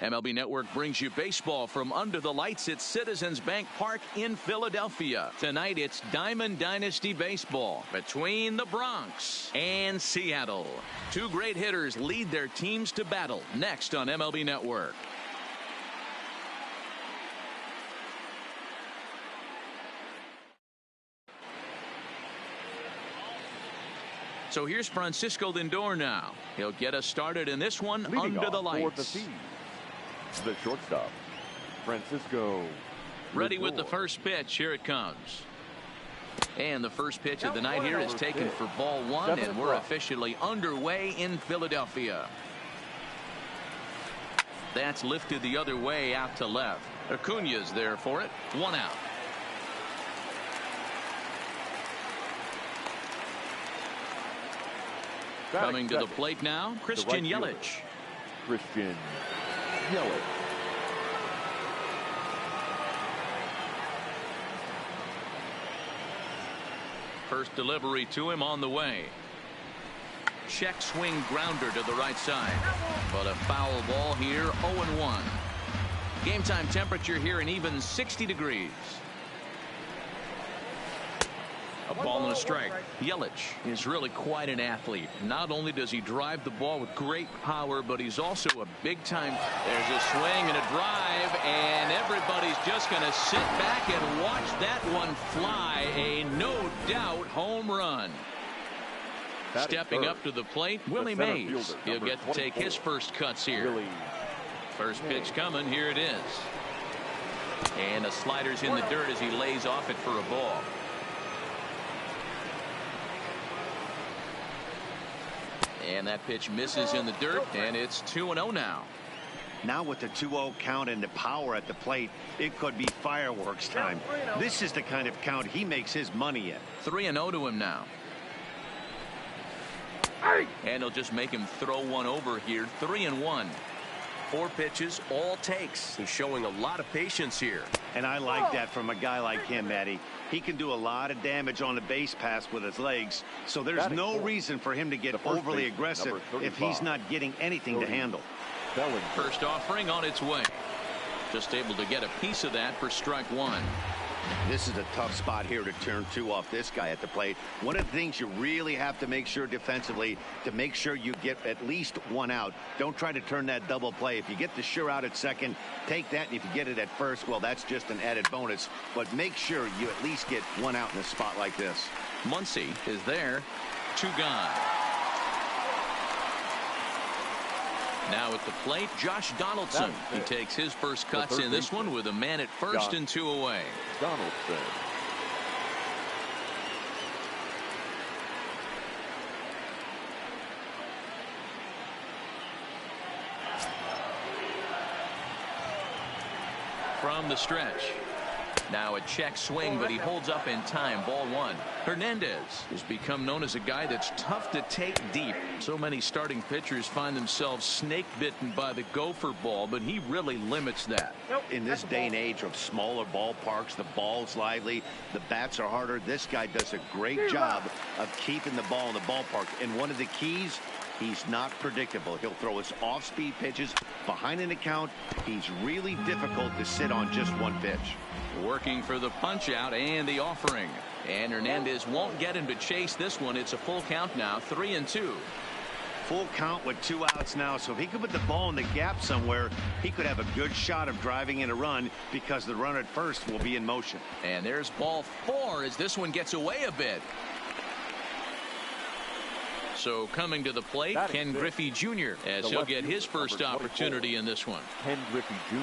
MLB Network brings you baseball from under the lights at Citizens Bank Park in Philadelphia. Tonight it's Diamond Dynasty Baseball between the Bronx and Seattle. Two great hitters lead their teams to battle next on MLB Network. So here's Francisco Lindor now. He'll get us started in this one under the lights. The shortstop, Francisco. Ready with the first pitch. Here it comes. And the first pitch of the night here is taken for ball one, and we're officially underway in Philadelphia. That's lifted the other way out to left. Acuña's there for it. 1 out. Coming to the plate now, Christian Yelich. Christian Yelich. First delivery to him on the way. Check swing grounder to the right side. But a foul ball here, 0-1. Game time temperature here an even 60 degrees. A ball and a strike. Yelich is really quite an athlete. Not only does he drive the ball with great power, but he's also a big-time. There's a swing and a drive, and everybody's just going to sit back and watch that one fly. A no-doubt home run. Stepping up to the plate, Willie Mays. He'll get to take his first cuts here. First pitch coming. Here it is. And the slider's in the dirt as he lays off it for a ball. And that pitch misses in the dirt, and it's 2-0 now. Now with the 2-0 count and the power at the plate, it could be fireworks time. This is the kind of count he makes his money in. 3-0 to him now. And he'll just make him throw one over here. 3-1. 4 pitches, all takes. He's showing a lot of patience here. And I like that from a guy like him, Matty. He can do a lot of damage on the base pass with his legs, so there's no reason for him to get overly aggressive if he's not getting anything to handle. First offering on its way. Just able to get a piece of that for strike one. This is a tough spot here to turn 2 off this guy at the plate. One of the things you really have to make sure defensively, to make sure you get at least 1 out. Don't try to turn that double play. If you get the sure out at second, take that, and if you get it at first, well, that's just an added bonus. But make sure you at least get 1 out in a spot like this. Muncy is there. 2 gone. Now at the plate, Josh Donaldson. He takes his first cuts in this one with a man at first and 2 away. Donaldson. From the stretch. Now a check swing, but he holds up in time. Ball 1. Hernandez has become known as a guy that's tough to take deep. So many starting pitchers find themselves snake bitten by the gopher ball, but he really limits that. In this day and age of smaller ballparks, the ball's lively, the bats are harder. This guy does a great job of keeping the ball in the ballpark. And one of the keys, he's not predictable. He'll throw his off-speed pitches behind an account. He's really difficult to sit on just 1 pitch. Working for the punch out and the offering. And Hernandez won't get him to chase this one. It's a full count now, 3-2. Full count with 2 outs now, so if he could put the ball in the gap somewhere, he could have a good shot of driving in a run because the runner at first will be in motion. And there's ball 4 as this one gets away a bit. So coming to the plate, Ken Griffey Jr. as he'll get his first opportunity in this one. Ken Griffey Jr.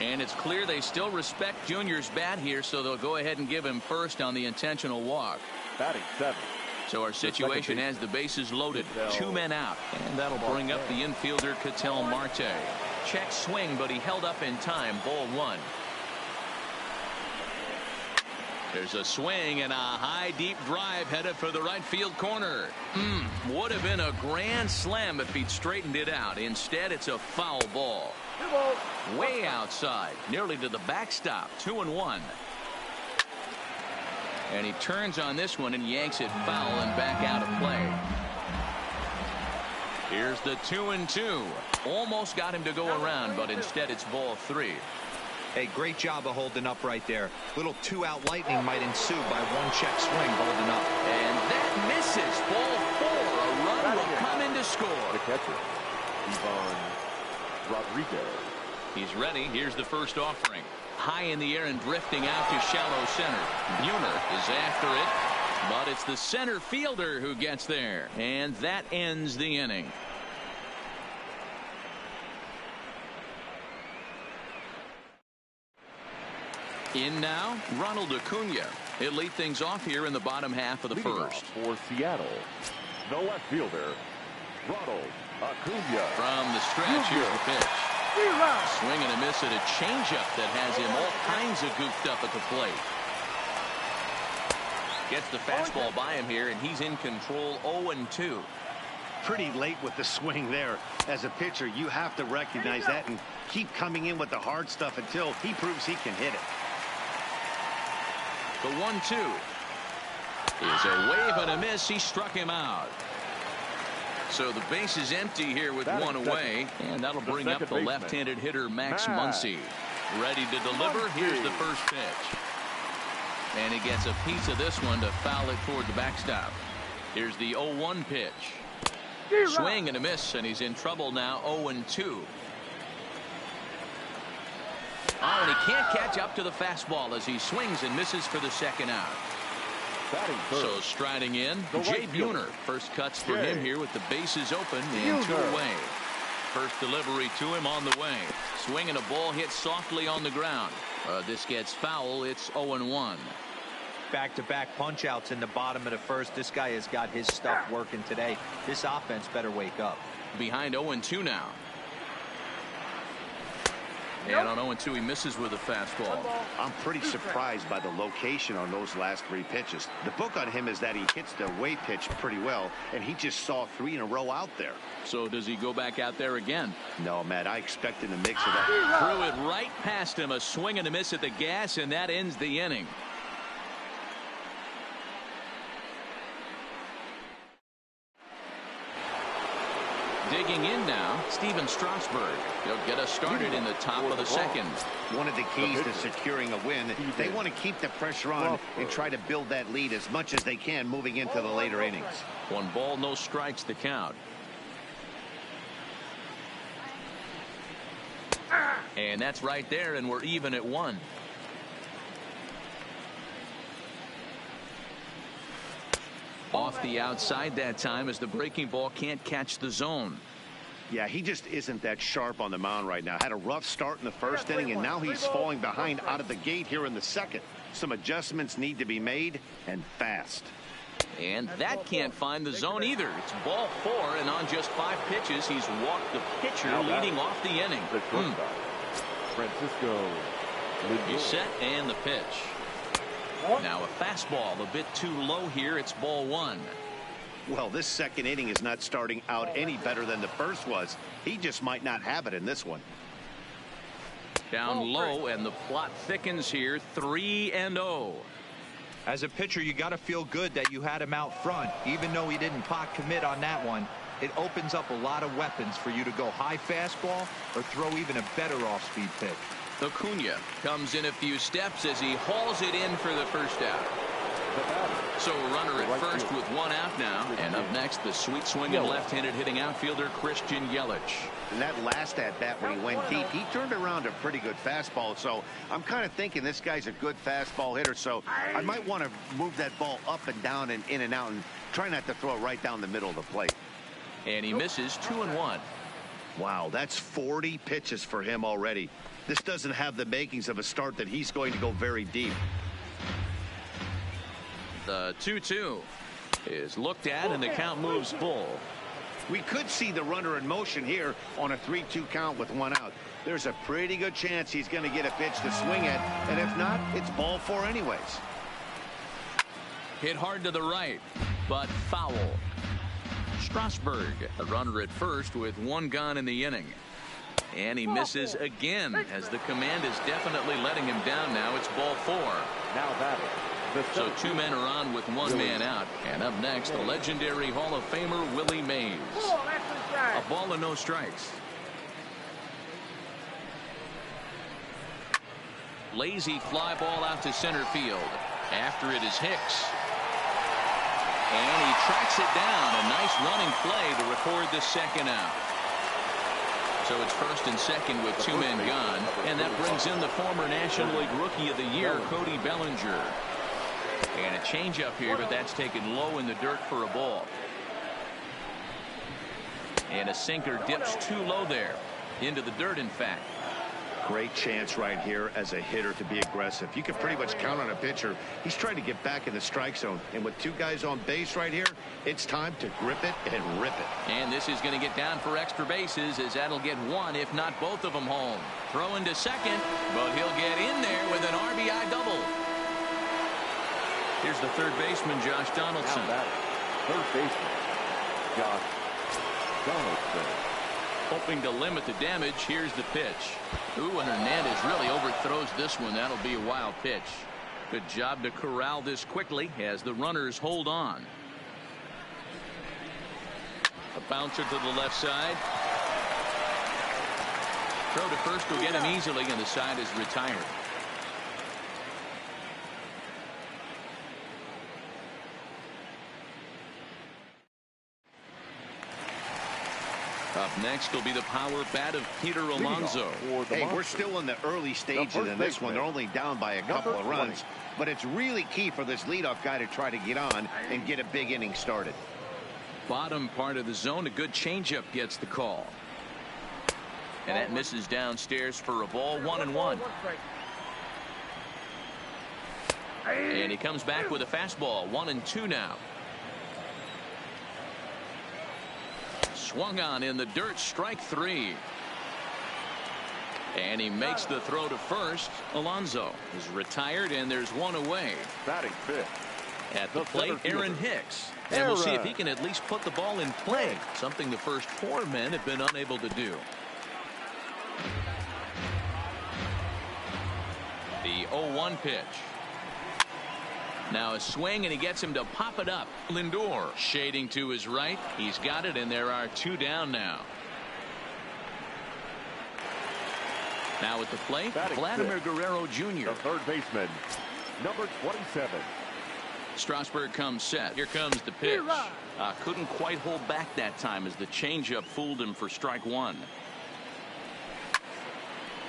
And it's clear they still respect Junior's bat here, so they'll go ahead and give him first on the intentional walk. Batting 7. So our situation has the bases loaded. 2 men out. And that'll bring up the infielder, Ketel Marte. Check swing, but he held up in time. Ball 1. There's a swing and a high deep drive headed for the right field corner. Would have been a grand slam if he'd straightened it out. Instead, it's a foul ball. Way outside, nearly to the backstop. 2-1. And he turns on this one and yanks it foul and back out of play. Here's the 2-2. Almost got him to go around, but instead it's ball 3. Hey, great job of holding up right there. Little 2-out lightning might ensue by one check swing holding up. And that misses. Ball 4. A run will come in to score. The catcher, Ivan Rodriguez. He's ready. Here's the first offering. High in the air and drifting out to shallow center. Buhner is after it, but it's the center fielder who gets there. And that ends the inning. In now, Ronald Acuna. He'll lead things off here in the bottom half of the first. For Seattle, the left fielder, Ronald Acuna. From the stretch, here's the pitch. Swing and a miss at a changeup that has him all kinds of goofed up at the plate. Gets the fastball by him here, and he's in control. 0-2. Pretty late with the swing there. As a pitcher, you have to recognize that and keep coming in with the hard stuff until he proves he can hit it. The 1-2 is a wave and a miss. He struck him out. So the base is empty here with one away, and that'll bring up the left-handed hitter Max Muncy. Ready to deliver. Here's the first pitch. And he gets a piece of this one to foul it toward the backstop. Here's the 0-1 pitch. Swing and a miss, and he's in trouble now. 0-2. Oh, and he can't catch up to the fastball as he swings and misses for the second out. So striding in, Jay Buhner. First cuts for him here with the bases open and 2 away. First delivery to him on the way. Swinging a ball hit softly on the ground. This gets foul. It's 0-1. Back-to-back punch-outs in the bottom of the first. This guy has got his stuff working today. This offense better wake up. Behind 0-2 now. And on 0-2, he misses with a fastball. I'm pretty surprised by the location on those last 3 pitches. The book on him is that he hits the away pitch pretty well, and he just saw 3 in a row out there. So does he go back out there again? No, Matt, I expected a mix of that. Threw it right past him. A swing and a miss at the gas, and that ends the inning. Digging in now, Steven Strasburg. He'll get us started in the top of the second. One of the keys to securing a win, they want to keep the pressure on and try to build that lead as much as they can moving into the later innings. 1 ball, no strikes the count. And that's right there, and we're even at 1. Off the outside that time as the breaking ball can't catch the zone. Yeah, he just isn't that sharp on the mound right now. Had a rough start in the first inning, and now he's falling behind out of the gate here in the second. Some adjustments need to be made, and fast. And that can't find the zone either. It's ball 4, and on just 5 pitches, he's walked the pitcher leading off the inning. Francisco. He's set, and the pitch. Now a fastball a bit too low here. It's ball 1. Well, this second inning is not starting out any better than the first was. He just might not have it in this one. Down low, and the plot thickens here. 3-0. As a pitcher, you got to feel good that you had him out front. Even though he didn't pot commit on that one, it opens up a lot of weapons for you to go high fastball or throw even a better off-speed pitch. Acuna comes in a few steps as he hauls it in for the first out. So a runner at first with 1 out now. And up next, the sweet swinging left-handed hitting outfielder Christian Yelich. In that last at-bat when he went deep, he turned around a pretty good fastball. So I'm kind of thinking this guy's a good fastball hitter. So I might want to move that ball up and down and in and out and try not to throw it right down the middle of the plate. And he misses 2-1. Wow, that's 40 pitches for him already. This doesn't have the makings of a start that he's going to go very deep. The 2-2 is looked at, and the count moves full. We could see the runner in motion here on a 3-2 count with 1 out. There's a pretty good chance he's going to get a pitch to swing at, and if not, it's ball 4 anyways. Hit hard to the right, but foul. Strasburg, the runner at first with one gone in the inning. And he misses again as the command is definitely letting him down now. It's ball 4. Now batting. So 2 men are on with 1 man out. And up next, the legendary Hall of Famer Willie Mays. A ball and no strikes. Lazy fly ball out to center field. After it is Hicks. And he tracks it down. A nice running play to record the second out. So it's first and second with 2 men gone. And that brings in the former National League Rookie of the Year, Cody Bellinger. And a changeup here, but that's taken low in the dirt for a ball. And a sinker dips too low there. Into the dirt, in fact. Great chance right here as a hitter to be aggressive. You can pretty much count on a pitcher. He's trying to get back in the strike zone. And with 2 guys on base right here, it's time to grip it and rip it. And this is going to get down for extra bases, as that'll get 1, if not both of them, home. Throw into second, but he'll get in there with an RBI double. Here's the third baseman, Josh Donaldson. Now batting. Third baseman, Josh Donaldson. Hoping to limit the damage. Here's the pitch. Ooh, and Hernandez really overthrows this one. That'll be a wild pitch. Good job to corral this quickly as the runners hold on. A bouncer to the left side. Throw to first will get him easily, and the side is retired. Up next will be the power bat of Peter Alonso. Hey, we're still in the early stages in this one. They're only down by a couple of runs. But it's really key for this leadoff guy to try to get on and get a big inning started. Bottom part of the zone. A good changeup gets the call. And that misses downstairs for a ball. 1-1. And he comes back with a fastball. 1-2 now. Swung on in the dirt, strike 3. And he makes the throw to first. Alonso is retired, and there's 1 away. Batting fifth. At the plate, Aaron Hicks. And we'll see if he can at least put the ball in play, something the first 4 men have been unable to do. The 0-1 pitch. Now a swing, and he gets him to pop it up. Lindor shading to his right. He's got it, and there are 2 down now. Now at the plate, Batting Vladimir fifth. Guerrero Jr. The third baseman, number 27. Strasburg comes set. Here comes the pitch. Couldn't quite hold back that time as the changeup fooled him for strike 1.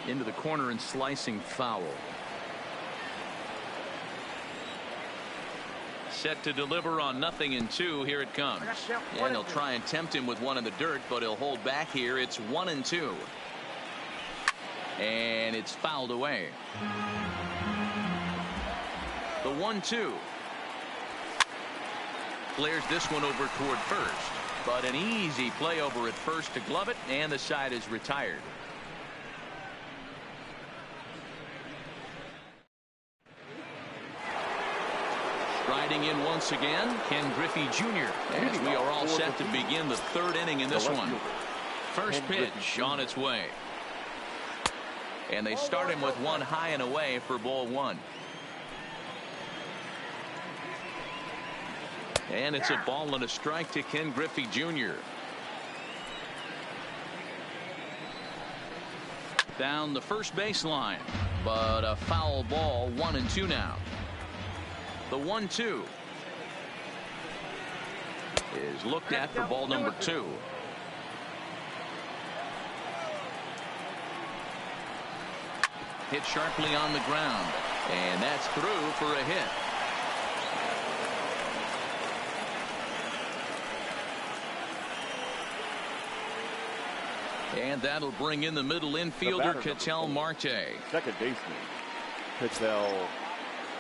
Into the corner and slicing foul. Set to deliver on 0-2. Here it comes. And they'll try and tempt him with 1 in the dirt, but he'll hold back here. It's 1-2. And it's fouled away. The 1-2. Flares this one over toward first. But an easy play over at first to glove it, and the side is retired. Riding in once again, Ken Griffey Jr. as we are all set to begin the 3rd inning in this one. First pitch on its way. And they start him with 1 high and away for ball 1. And it's a ball and a strike to Ken Griffey Jr. Down the first baseline, but a foul ball. 1-2 now. The 1-2 is looked at for ball number 2. Hit sharply on the ground, and that's through for a hit. And that'll bring in the middle infielder, Ketel Marte. Second baseman, Ketel.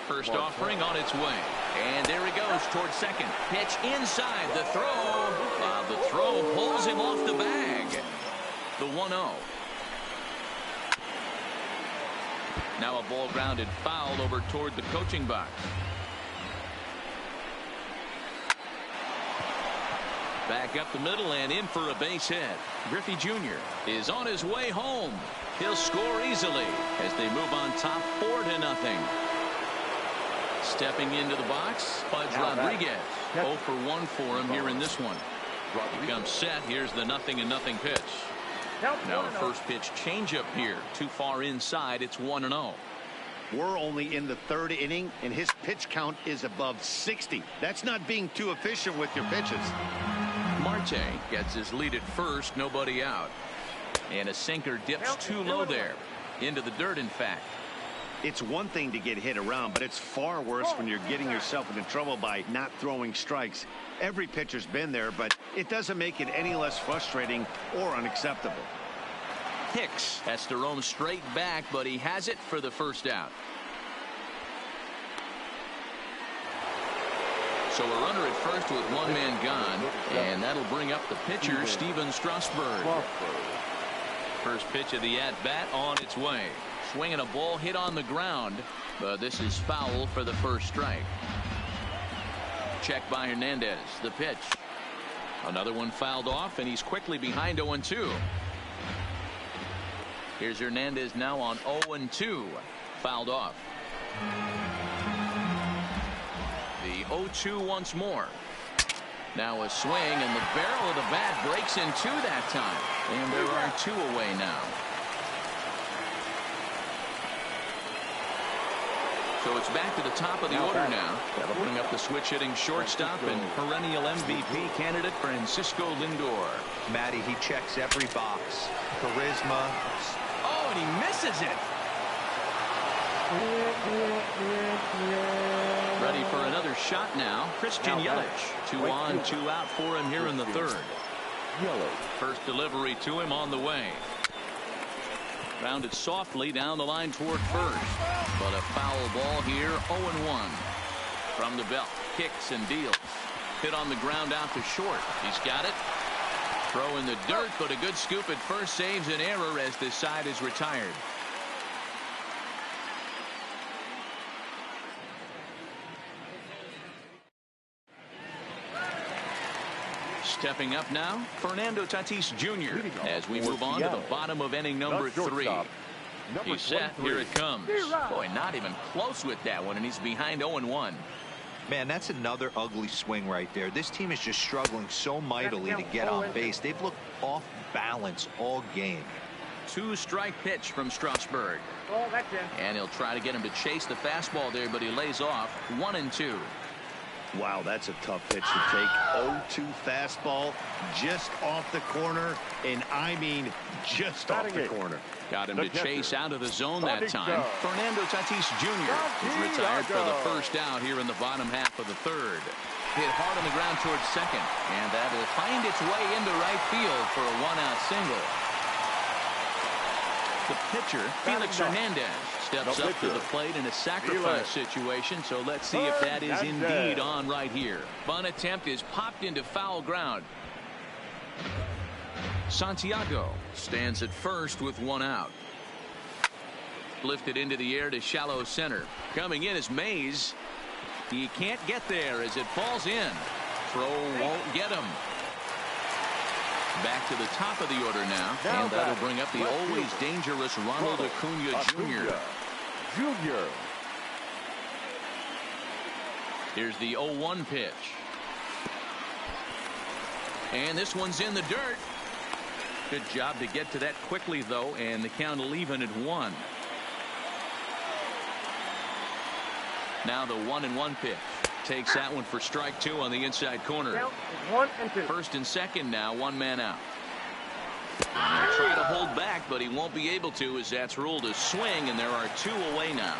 First offering on its way. And there he goes towards second. Pitch inside. The throw. The throw pulls him off the bag. The 1-0. Now a ball grounded foul over toward the coaching box. Back up the middle and in for a base hit. Griffey Jr. is on his way home. He'll score easily as they move on top 4-0. Stepping into the box, Pudge Rodriguez. 0 for 1 for him here in this one. He comes set. Here's the 0-0 pitch. Now a first pitch changeup here. Too far inside. It's 1-0. We're only in the 3rd inning, and his pitch count is above 60. That's not being too efficient with your pitches. Marte gets his lead at first. Nobody out. And a sinker dips too low there. Into the dirt, in fact. It's one thing to get hit around, but it's far worse when you're getting yourself into trouble by not throwing strikes. Every pitcher's been there, but it doesn't make it any less frustrating or unacceptable. Hicks has to roam straight back, but he has it for the first out. So a runner at first with one man gone, and that'll bring up the pitcher, Steven Strasburg. First pitch of the at-bat on its way. Swinging a ball hit on the ground, but this is foul for the first strike. Check by Hernandez. The pitch. Another one fouled off, and he's quickly behind 0-2. Here's Hernandez now on 0-2. Fouled off. The 0-2 once more. Now a swing, and the barrel of the bat breaks in two that time. And there are 2 away now. So it's back to the top of the order now. That'll bring up the switch-hitting shortstop and perennial MVP candidate Francisco Lindor. Matty, he checks every box. Charisma. Oh, and he misses it. Ready for another shot now. Christian Yelich. 2 on, 2 out for him here in the 3rd. First delivery to him on the way. Grounded softly down the line toward first. But a foul ball here. 0-1. From the belt. Kicks and deals. Hit on the ground out to short. He's got it. Throw in the dirt, but a good scoop at first saves an error as this side is retired. Stepping up now, Fernando Tatis Jr. as we move on to the bottom of inning number 3. He's set. Here it comes. Boy, not even close with that one, and he's behind 0-1. Man, that's another ugly swing right there. This team is just struggling so mightily to get on base. They've looked off balance all game. 2-strike pitch from Strasburg. And he'll try to get him to chase the fastball there, but he lays off. 1-2. Wow, that's a tough pitch to take. 0-2 fastball just off the corner, and I mean just off the corner. Got him to chase out of the zone that time. Fernando Tatis Jr. is retired for the first out here in the bottom half of the 3rd. Hit hard on the ground towards second, and that will find its way into right field for a 1-out single. The pitcher, Felix Hernandez, steps up to the plate in a sacrifice situation, so let's see if that is indeed on right here. Bunt attempt is popped into foul ground. Santiago stands at first with 1 out. Lifted into the air to shallow center. Coming in is Mays. He can't get there as it falls in. Throw won't get him. Back to the top of the order now, and that'll bring up the always dangerous Ronald Acuna Jr. Here's the 0-1 pitch. And this one's in the dirt. Good job to get to that quickly, though, and the count will even at 1. Now the 1-1 pitch. Takes that one for strike 2 on the inside corner. 1-2. First and second now, 1 man out. He'll try to hold back, but he won't be able to as that's ruled a swing, and there are 2 away now.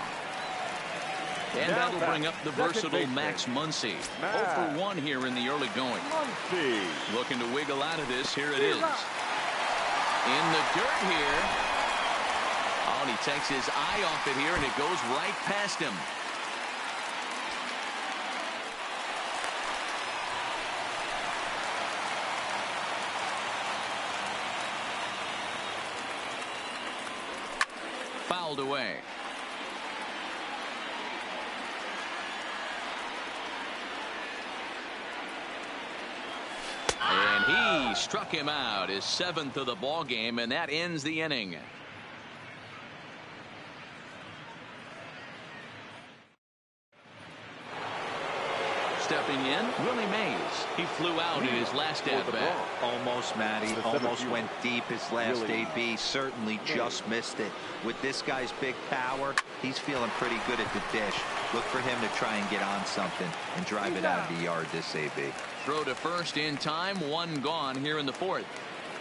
And that'll bring up the versatile Max Muncy. 0 for 1 here in the early going. Looking to wiggle out of this. Here it is. In the dirt here. Oh, and he takes his eye off it here, and it goes right past him. Fouled away. And he struck him out, his 7th of the ball game, and that ends the inning. Stepping in, Willie Mays. He flew out in his last at-bat. Almost, Matty. Almost went deep his last AB. Certainly just missed it. With this guy's big power, he's feeling pretty good at the dish. Look for him to try and get on something and drive it out of the yard this AB. Throw to first in time. 1 gone here in the 4th.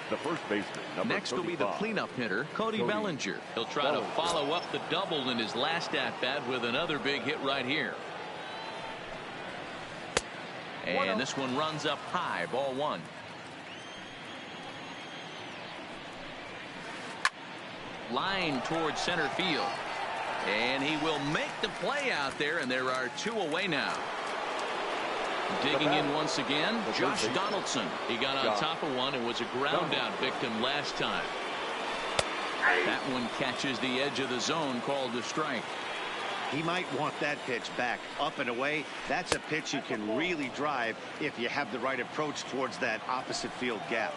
The first baseman, number Next will be the 35. cleanup hitter, Cody Bellinger. He'll try to follow up the double in his last at-bat with another big hit right here. And this one runs up high, ball 1. Line towards center field. And he will make the play out there, and there are 2 away now. Digging in once again, Josh Donaldson. He got on top of one and was a ground out victim last time. That one catches the edge of the zone, called a strike. He might want that pitch back up and away. That's a pitch you can really drive if you have the right approach towards that opposite field gap.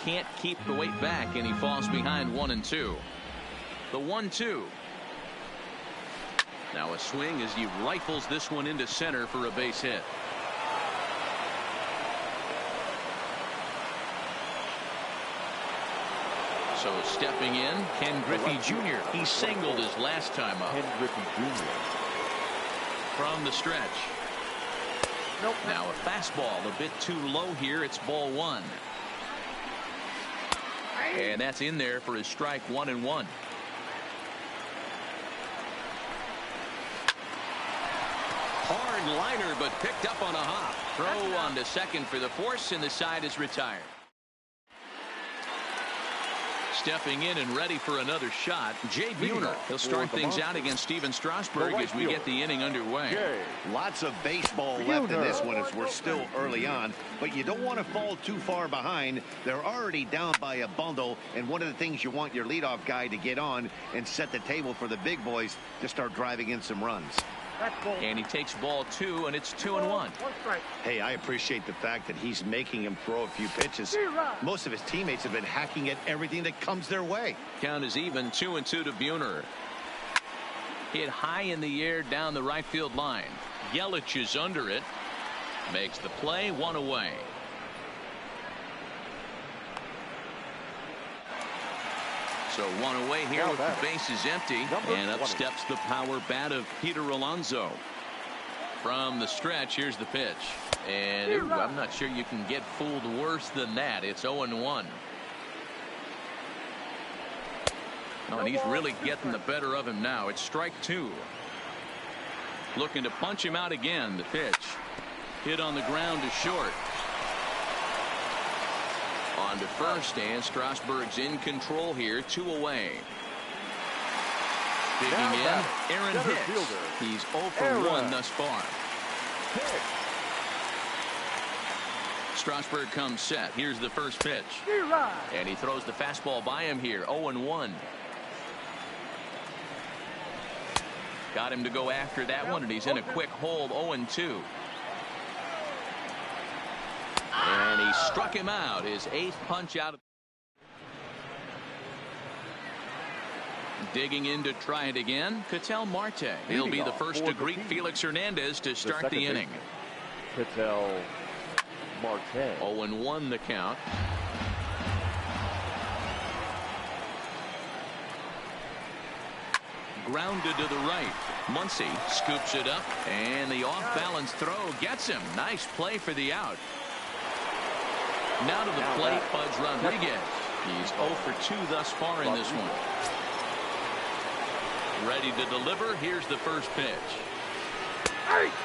Can't keep the weight back, and he falls behind 1 and 2. The 1-2. Now a swing as he rifles this one into center for a base hit. So stepping in, Ken Griffey Jr. He singled his last time up. Ken Griffey Jr. From the stretch. Now a fastball a bit too low here. It's ball 1. And that's in there for his strike 1 and 1. Hard liner, but picked up on a hop. Throw on to second for the force, and the side is retired. Stepping in and ready for another shot, Jay Buhner. He'll start things out against Steven Strasburg as we get the inning underway. Lots of baseball left in this one as we're still early on, but you don't want to fall too far behind. They're already down by a bundle, and one of the things you want your leadoff guy to get on and set the table for the big boys to start driving in some runs. And he takes ball 2, and it's 2 and 1. Hey, I appreciate the fact that he's making him throw a few pitches. Most of his teammates have been hacking at everything that comes their way. Count is even, 2 and 2 to Buhner. Hit high in the air down the right field line. Yelich is under it. Makes the play, 1 away. So 1 away here with the bases empty, and up steps the power bat of Peter Alonso. From the stretch, here's the pitch, and I'm not sure you can get fooled worse than that. It's 0-1. Oh, and he's really getting the better of him now. It's strike 2. Looking to punch him out again. The pitch hit on the ground to short. On to first, and Strasburg's in control here, 2 away. Digging in, Aaron Hicks. He's 0 for 1 thus far. Strasburg comes set. Here's the first pitch. And he throws the fastball by him here, 0-1. Got him to go after that one, and he's in a quick hold, 0-2. And he struck him out, his 8th punch out. Digging in to try it again, Ketel Marte. He'll be the first to greet Felix Hernandez to start the inning. Ketel Marte. 0-1 the count. Grounded to the right. Muncy scoops it up, and the off-balance throw gets him. Nice play for the out. Now to the plate, Pudge Rodriguez. He's 0 for 2 thus far in this one. Ready to deliver. Here's the first pitch.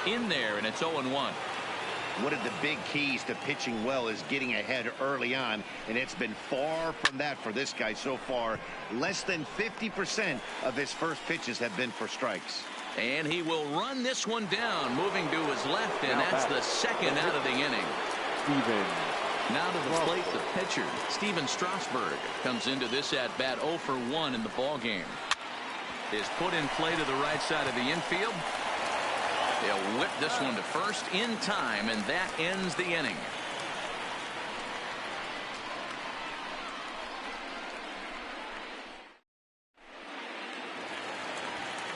In there, and it's 0-1. One of the big keys to pitching well is getting ahead early on, and it's been far from that for this guy so far. Less than 50% of his first pitches have been for strikes. And he will run this one down, moving to his left, and that's the second out of the inning. Now to the plate, the pitcher, Steven Strasburg, comes into this at-bat 0 for 1 in the ballgame. Is put in play to the right side of the infield. They'll whip this one to first in time, and that ends the inning.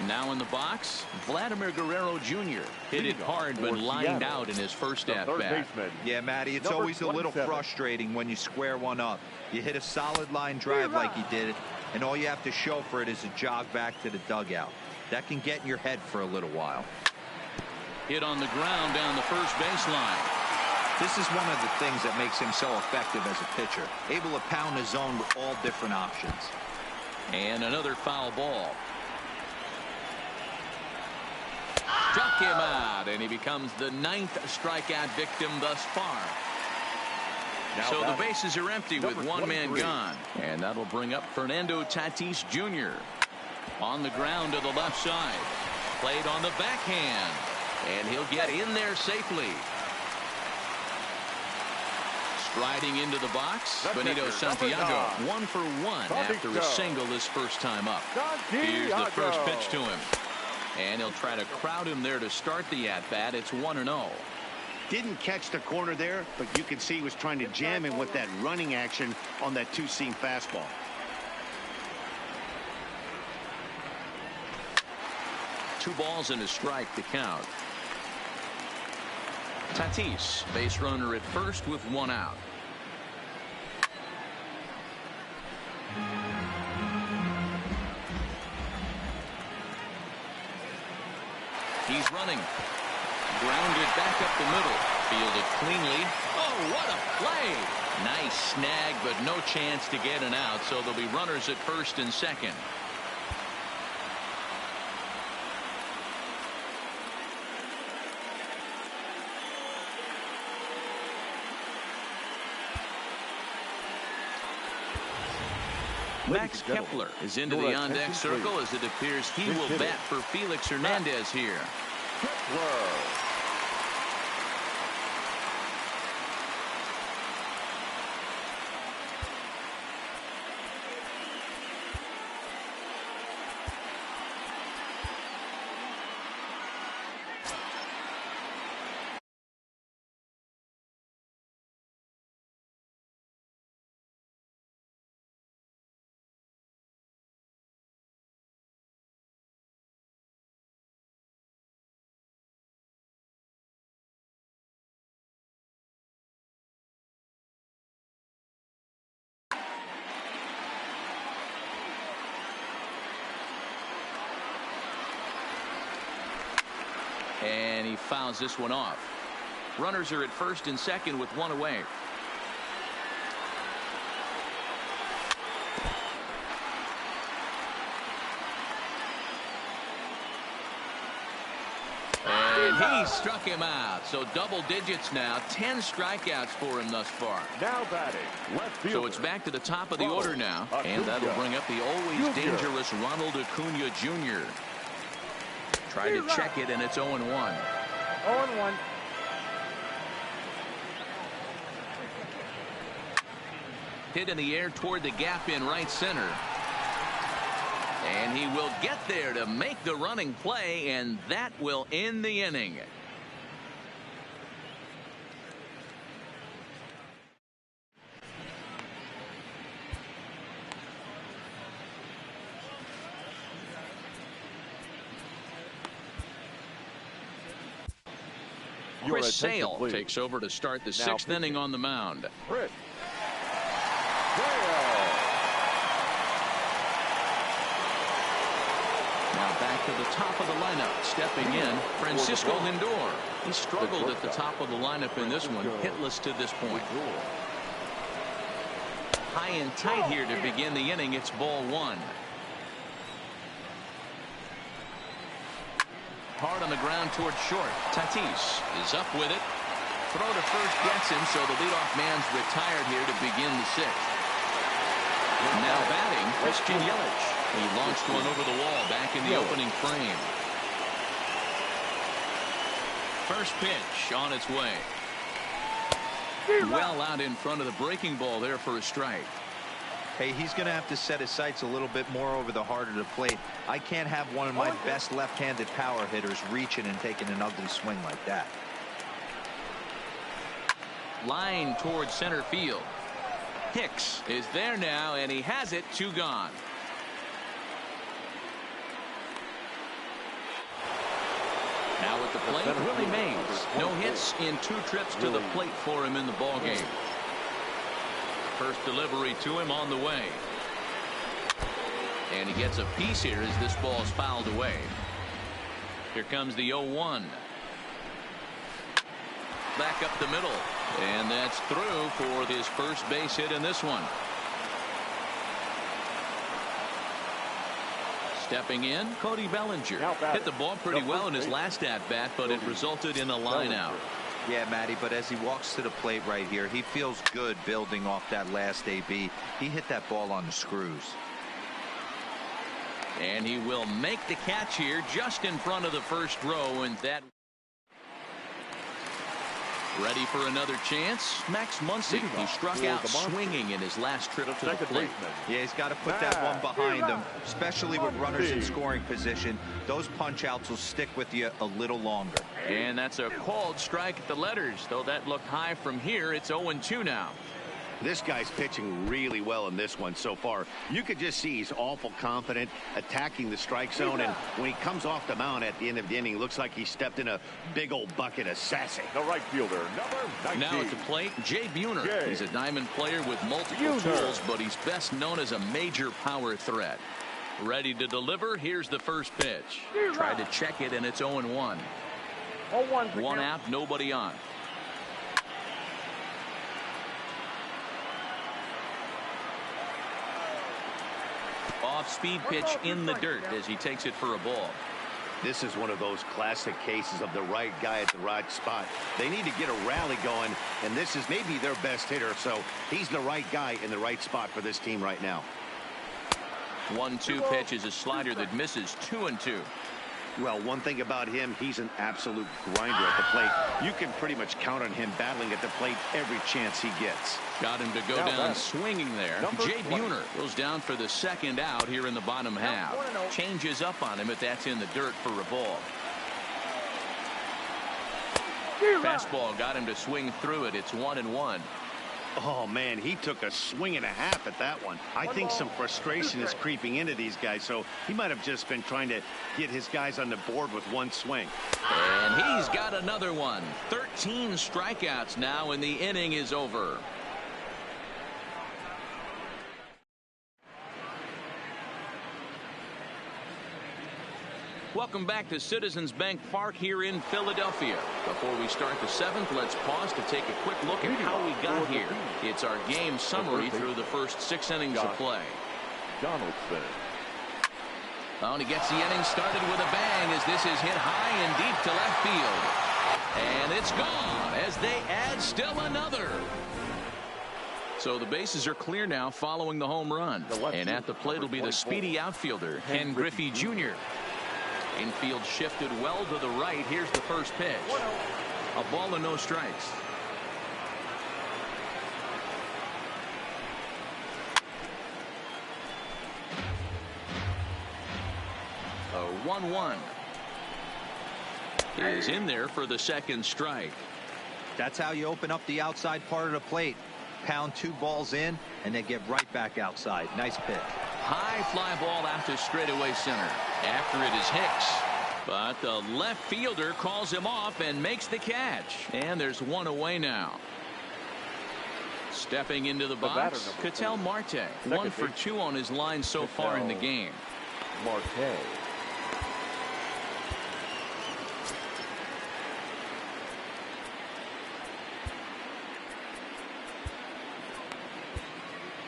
Now in the box, Vladimir Guerrero Jr. hit it hard but lined out in his first at-bat. Yeah, Matty, it's always a little frustrating when you square one up. You hit a solid line drive like he did, and all you have to show for it is a jog back to the dugout. That can get in your head for a little while. Hit on the ground down the first baseline. This is one of the things that makes him so effective as a pitcher, able to pound the zone with all different options. And another foul ball. Struck him out, and he becomes the 9th strikeout victim thus far. So the bases are empty with one man gone, and that'll bring up Fernando Tatis Jr. On the ground to the left side. Played on the backhand, and he'll get in there safely. Striding into the box, Benito Santiago, 1 for 1 after a single his first time up. Here's the first pitch to him. And he'll try to crowd him there to start the at-bat. It's 1-0. Didn't catch the corner there, but you can see he was trying to jam him with that running action on that two-seam fastball. Two balls and a strike to count. Tatis, base runner at first with one out. He's running. Grounded back up the middle. Fielded cleanly. Oh, what a play. Nice snag, but no chance to get an out, so there'll be runners at first and second. Max Kepler is into the on-deck circle as it appears he will bat for Felix Hernandez here. And he fouls this one off. Runners are at first and second with one away. And he struck him out. So double digits now. 10 strikeouts for him thus far. Now batting, left fielder. So it's back to the top of the order now. And that'll bring up the always dangerous Ronald Acuna Jr. Tried to check it, and it's 0-1. 0-1. Hit in the air toward the gap in right center. And he will get there to make the running play, and that will end the inning. Chris Sale takes over to start the 6th inning on the mound. Chris Now back to the top of the lineup. Stepping in, Francisco Lindor. He struggled at the top of the lineup in this one, hitless to this point. High and tight here to begin the inning. It's ball 1. Hard on the ground toward short. Tatis is up with it. Throw to first gets him, so the leadoff man's retired here to begin the 6th. Now batting, Christian Yelich. He launched one over the wall back in the opening frame. First pitch on its way. Well out in front of the breaking ball there for a strike. Hey, he's going to have to set his sights a little bit more over the heart of the plate. I can't have one of my best left-handed power hitters reaching and taking an ugly swing like that. Line towards center field. Hicks is there now, and he has it. 2 gone. Now at the plate, Willie Mays. No hits in 2 trips to the plate for him in the ballgame. First delivery to him on the way. And he gets a piece here as this ball's fouled away. Here comes the 0-1. Back up the middle. And that's through for his first base hit in this one. Stepping in, Cody Bellinger. Hit the ball pretty well in his last at-bat, but it resulted in a line out. Yeah, Matty, but as he walks to the plate right here, he feels good building off that last AB. He hit that ball on the screws. And he will make the catch here just in front of the first row, and that ready for another chance. Max Muncy, who struck out swinging in his last trip to the plate. Yeah, he's got to put that one behind him, especially with runners in scoring position. Those punch outs will stick with you a little longer. And that's a called strike at the letters, though that looked high from here. It's 0-2 now. This guy's pitching really well in this one so far. You could just see he's awful confident attacking the strike zone, and when he comes off the mound at the end of the inning, looks like he stepped in a big old bucket of sassy. The right fielder, number 19. Now at the plate, Jay Buhner. He's a diamond player with multiple tools, but he's best known as a major power threat. Ready to deliver. Here's the first pitch. Tried to check it, and it's 0-1. 0-1. One out, nobody on. Off-speed pitch in the dirt as he takes it for a ball. This is one of those classic cases of the right guy at the right spot. They need to get a rally going, and this is maybe their best hitter, so he's the right guy in the right spot for this team right now. 1-2 pitch is a slider that misses. 2-2. Well, one thing about him, he's an absolute grinder at the plate. You can pretty much count on him battling at the plate every chance he gets. Got him to go down swinging there. Jay Buhner goes down for the second out here in the bottom half. Changes up on him if that's in the dirt for a ball. Fastball got him to swing through it. It's 1-1. Oh, man, he took a swing and a half at that one. I think some frustration is creeping into these guys, so he might have just been trying to get his guys on the board with one swing. And he's got another one. 13 strikeouts now, and the inning is over. Welcome back to Citizens Bank Park here in Philadelphia. Before we start the 7th, let's pause to take a quick look at how we got here. It's our game summary through the first 6 innings of play. Donaldson. Oh, and he gets the inning started with a bang as this is hit high and deep to left field. And it's gone as they add still another. So the bases are clear now following the home run. And at the plate will be the speedy outfielder, Ken Griffey Jr. Infield shifted well to the right. Here's the first pitch. A ball and no strikes. A 1-1 is in there for the second strike. That's how you open up the outside part of the plate. Pound 2 balls in and then get right back outside. Nice pitch. High fly ball out to straightaway center. After it is Hicks, but the left fielder calls him off and makes the catch, and there's one away now. Stepping into the box, Ketel Marte. 1 for 2 on his line so far in the game. Marte.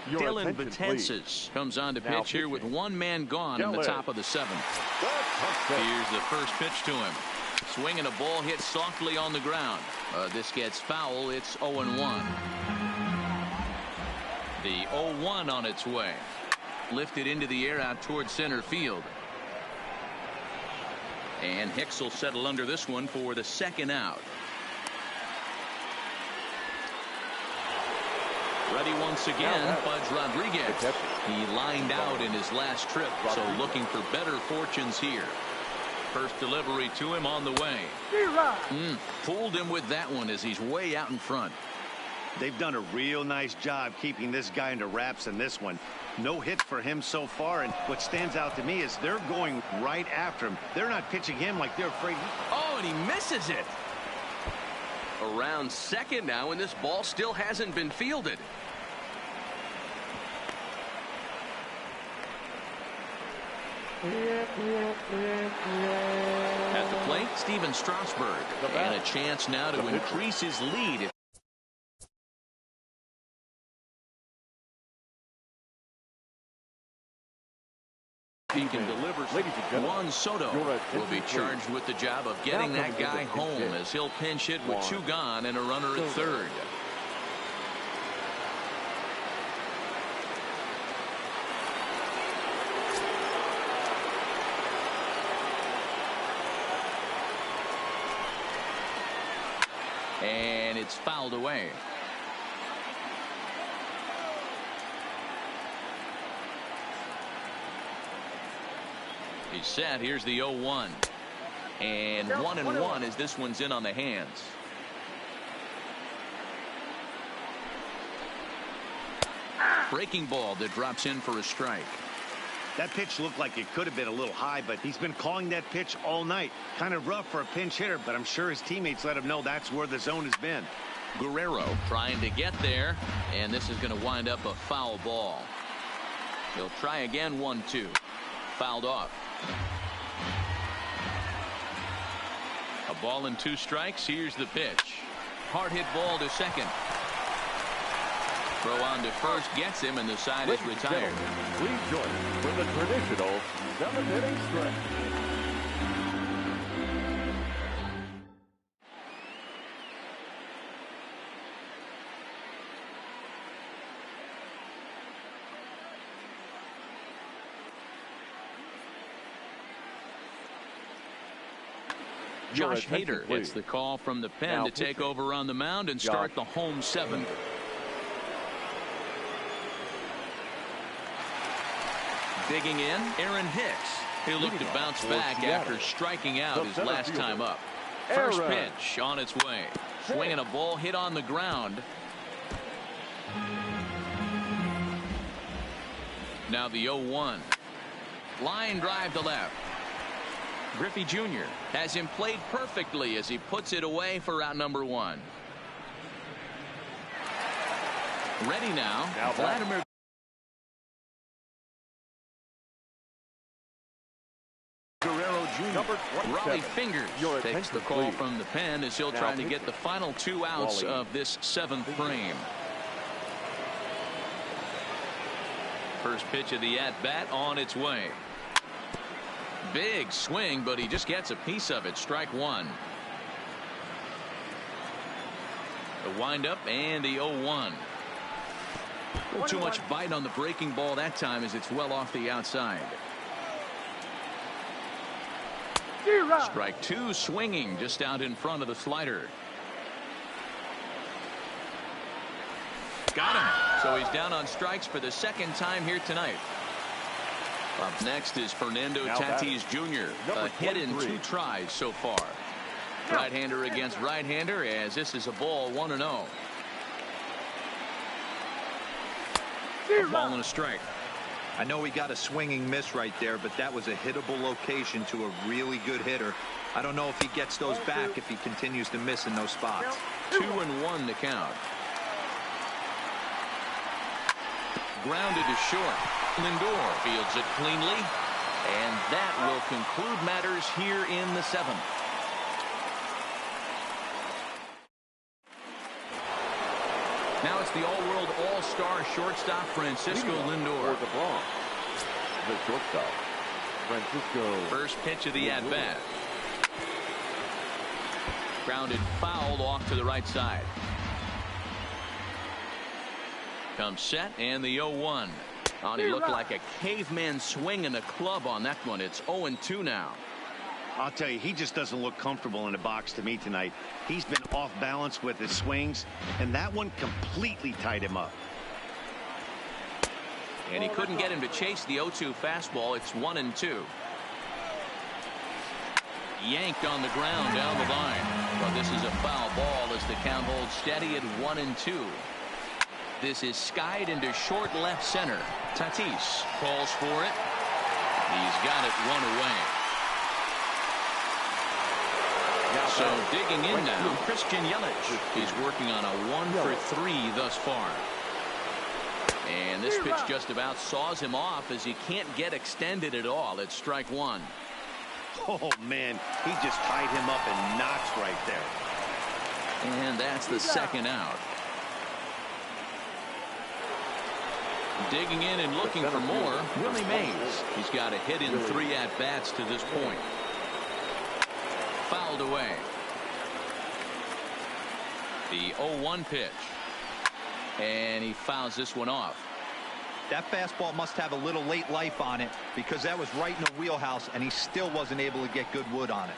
Dylan Betances comes on to pitch here with 1 man gone in the top of the 7th. Here's the first pitch to him. Swinging a ball hit softly on the ground. This gets foul. It's 0-1. The 0-1 on its way. Lifted into the air out towards center field. And Hicks will settle under this one for the second out. Ready once again, Fudge Rodriguez. He lined out in his last trip, so looking for better fortunes here. First delivery to him on the way. Fooled him with that one as he's way out in front. They've done a real nice job keeping this guy into wraps in this one. No hits for him so far, and what stands out to me is they're going right after him. They're not pitching him like they're afraid. Oh, and he misses it. Around second now, and this ball still hasn't been fielded. At the plate, Steven Strasburg. And a chance now to increase his lead. He can deliver. Juan Soto will be charged with the job of getting that guy home as he'll pinch hit with 2 gone and a runner at third. And it's fouled away. He's set. Here's the 0-1. And 1-1 as this one's in on the hands. Breaking ball that drops in for a strike. That pitch looked like it could have been a little high, but he's been calling that pitch all night. Kind of rough for a pinch hitter, but I'm sure his teammates let him know that's where the zone has been. Guerrero trying to get there, and this is going to wind up a foul ball. He'll try again. 1-2. Fouled off. A ball and 2 strikes. Here's the pitch. Hard hit ball to second. Throw on to first gets him, and the side is retired. Please join us for the traditional 7th-inning stretch. Josh Hader gets the call from the pen to take over on the mound and start the home 7th. Digging in, Aaron Hicks. He'll look to bounce back after striking out his last time up. First pitch on its way. Swinging a ball hit on the ground. Now the 0-1. Line drive to left. Griffey Jr. has him played perfectly as he puts it away for out number 1. Ready now Vladimir Guerrero Jr. Raleigh Fingers takes the call from the pen as he'll try to get the final 2 outs of this 7th frame. First pitch of the at-bat on its way. Big swing, but he just gets a piece of it. Strike 1. The windup and the 0-1. Too much bite on the breaking ball that time as it's well off the outside. Strike 2, swinging just out in front of the slider. Got him. So he's down on strikes for the 2nd time here tonight. Up next is Fernando Tatis Jr. A hit in 2 tries so far. Right-hander against right-hander as this is a ball 1-0. A ball and a strike. I know he got a swinging miss right there, but that was a hittable location to a really good hitter. I don't know if he gets those back if he continues to miss in those spots. 2-1 to count. Grounded to short. Lindor fields it cleanly, and that will conclude matters here in the 7th. Now it's the all-world all-star shortstop Francisco Lindor. For the Bronx, the shortstop, Francisco. First pitch of the at-bat. Grounded fouled off to the right side. Comes set and the 0-1. He looked like a caveman swinging a club on that one. It's 0-2 now. I'll tell you, he just doesn't look comfortable in the box to me tonight. He's been off balance with his swings, and that one completely tied him up. And he couldn't get him to chase the 0-2 fastball. It's 1-2. Yanked on the ground down the line. But this is a foul ball as the count holds steady at 1-2. This is skied into short left center. Tatis calls for it. He's got it one away. So digging in now, Christian Yelich is working on a 1-for-3 thus far. And this pitch just about saws him off as he can't get extended at all. It's strike one. Oh, man, he just tied him up in knots right there. And that's the second out. Digging in and looking for more, Willie Mays. He's got a hit in 3 at-bats to this point. Fouled away. The 0-1 pitch. And he fouls this one off. That fastball must have a little late life on it because that was right in the wheelhouse and he still wasn't able to get good wood on it.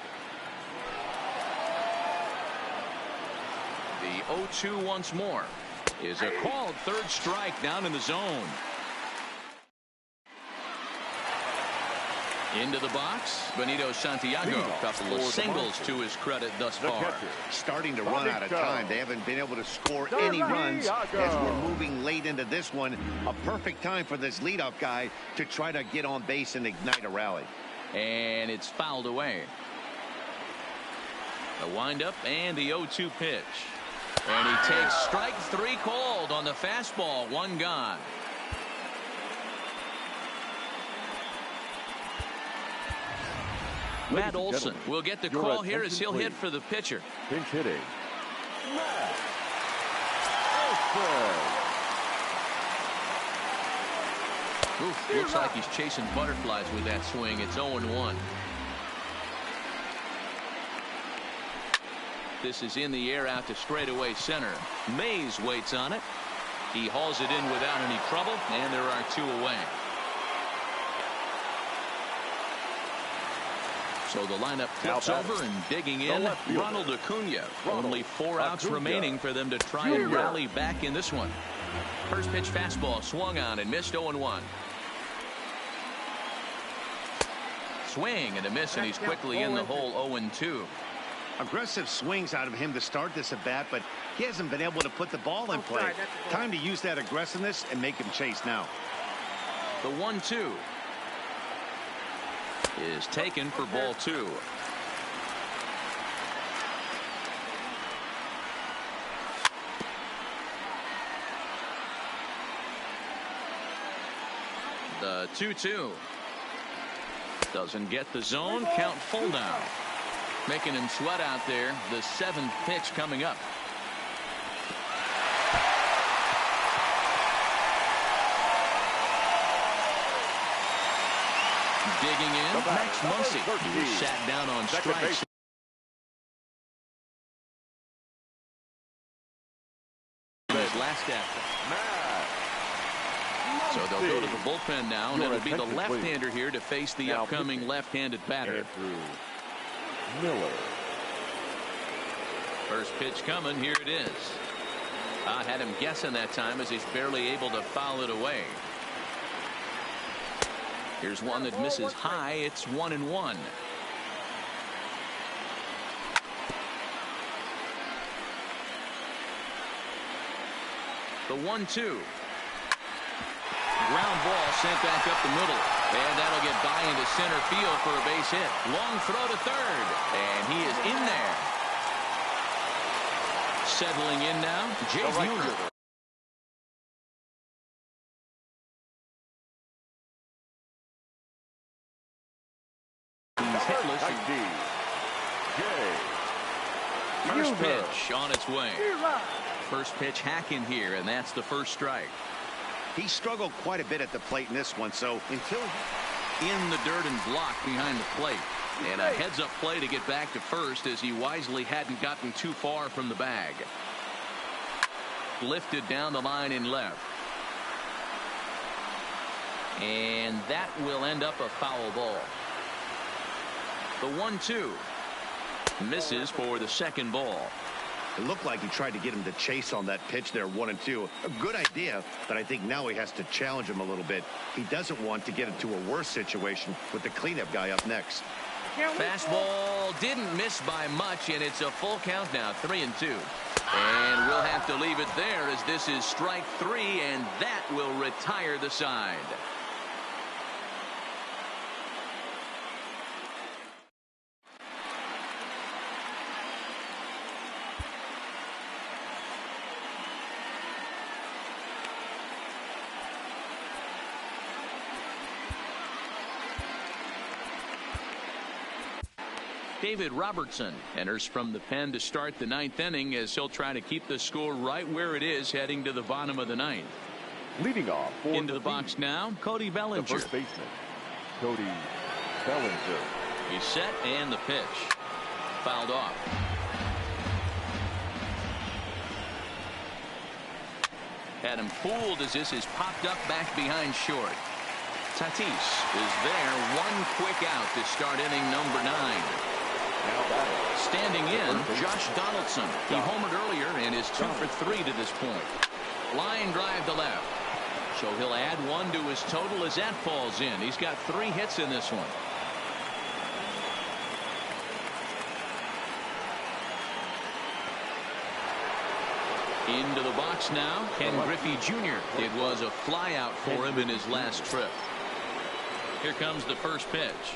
The 0-2 once more is a called third strike down in the zone. Into the box, Benito Santiago. A couple of singles to his credit thus far. Starting to run out of time. They haven't been able to score any runs as we're moving late into this one. A perfect time for this leadoff guy to try to get on base and ignite a rally. And it's fouled away. The windup and the 0-2 pitch. And he takes strike 3 called on the fastball. 1 gone. Matt Olson will get the call here as he'll hit for the pitcher. Pinch hitting. Matt Olson. Oof, looks like he's chasing butterflies with that swing. It's 0-1. This is in the air out to straightaway center. Mays waits on it. He hauls it in without any trouble, and there are 2 away. So the lineup flips over and digging in, Ronald Acuna. Only 4 outs remaining for them to try and rally back in this one. First pitch fastball swung on and missed 0-1. Swing and a miss, and he's quickly in the hole 0-2. Aggressive swings out of him to start this at bat, but he hasn't been able to put the ball in play. Time to use that aggressiveness and make him chase now. The 1-2 is taken for ball 2. The 2-2 doesn't get the zone. Count full now. Making him sweat out there. The 7th pitch coming up. Digging in, Max Muncy, who sat down on strikes. His last effort. So they'll go to the bullpen now, and it'll be the left-hander here to face the upcoming left-handed batter. Miller. First pitch coming. Here it is. I had him guessing that time as he's barely able to foul it away. Here's one that misses high. It's 1-1. The 1-2. Ground ball sent back up the middle. And that'll get by into center field for a base hit. Long throw to third. And he is in there. Settling in now, Jay Buhner. He's hitless. First pitch on its way. First pitch hacking here, and that's the first strike. He struggled quite a bit at the plate in this one, so until in the dirt and blocked behind the plate. And a heads-up play to get back to first as he wisely hadn't gotten too far from the bag. Lifted down the line in left. And that will end up a foul ball. The 1-2 misses for the second ball. It looked like he tried to get him to chase on that pitch there, 1-2. A good idea, but I think now he has to challenge him a little bit. He doesn't want to get into a worse situation with the cleanup guy up next. Fastball didn't miss by much, and it's a full count now, 3-2. And we'll have to leave it there as this is strike 3, and that will retire the side. David Robertson enters from the pen to start the 9th inning as he'll try to keep the score right where it is heading to the bottom of the 9th. Leading off into the box now, Cody Bellinger. The first baseman, Cody Bellinger. He's set and the pitch. Fouled off. Had him fooled as this is popped up back behind short. Tatis is there. One quick out to start inning number 9. Standing in, Josh Donaldson. He homered earlier and is 2 for 3 to this point. Line drive to left. So he'll add 1 to his total as that falls in. He's got 3 hits in this one. Into the box now, Ken Griffey Jr. It was a fly out for him in his last trip. Here comes the first pitch.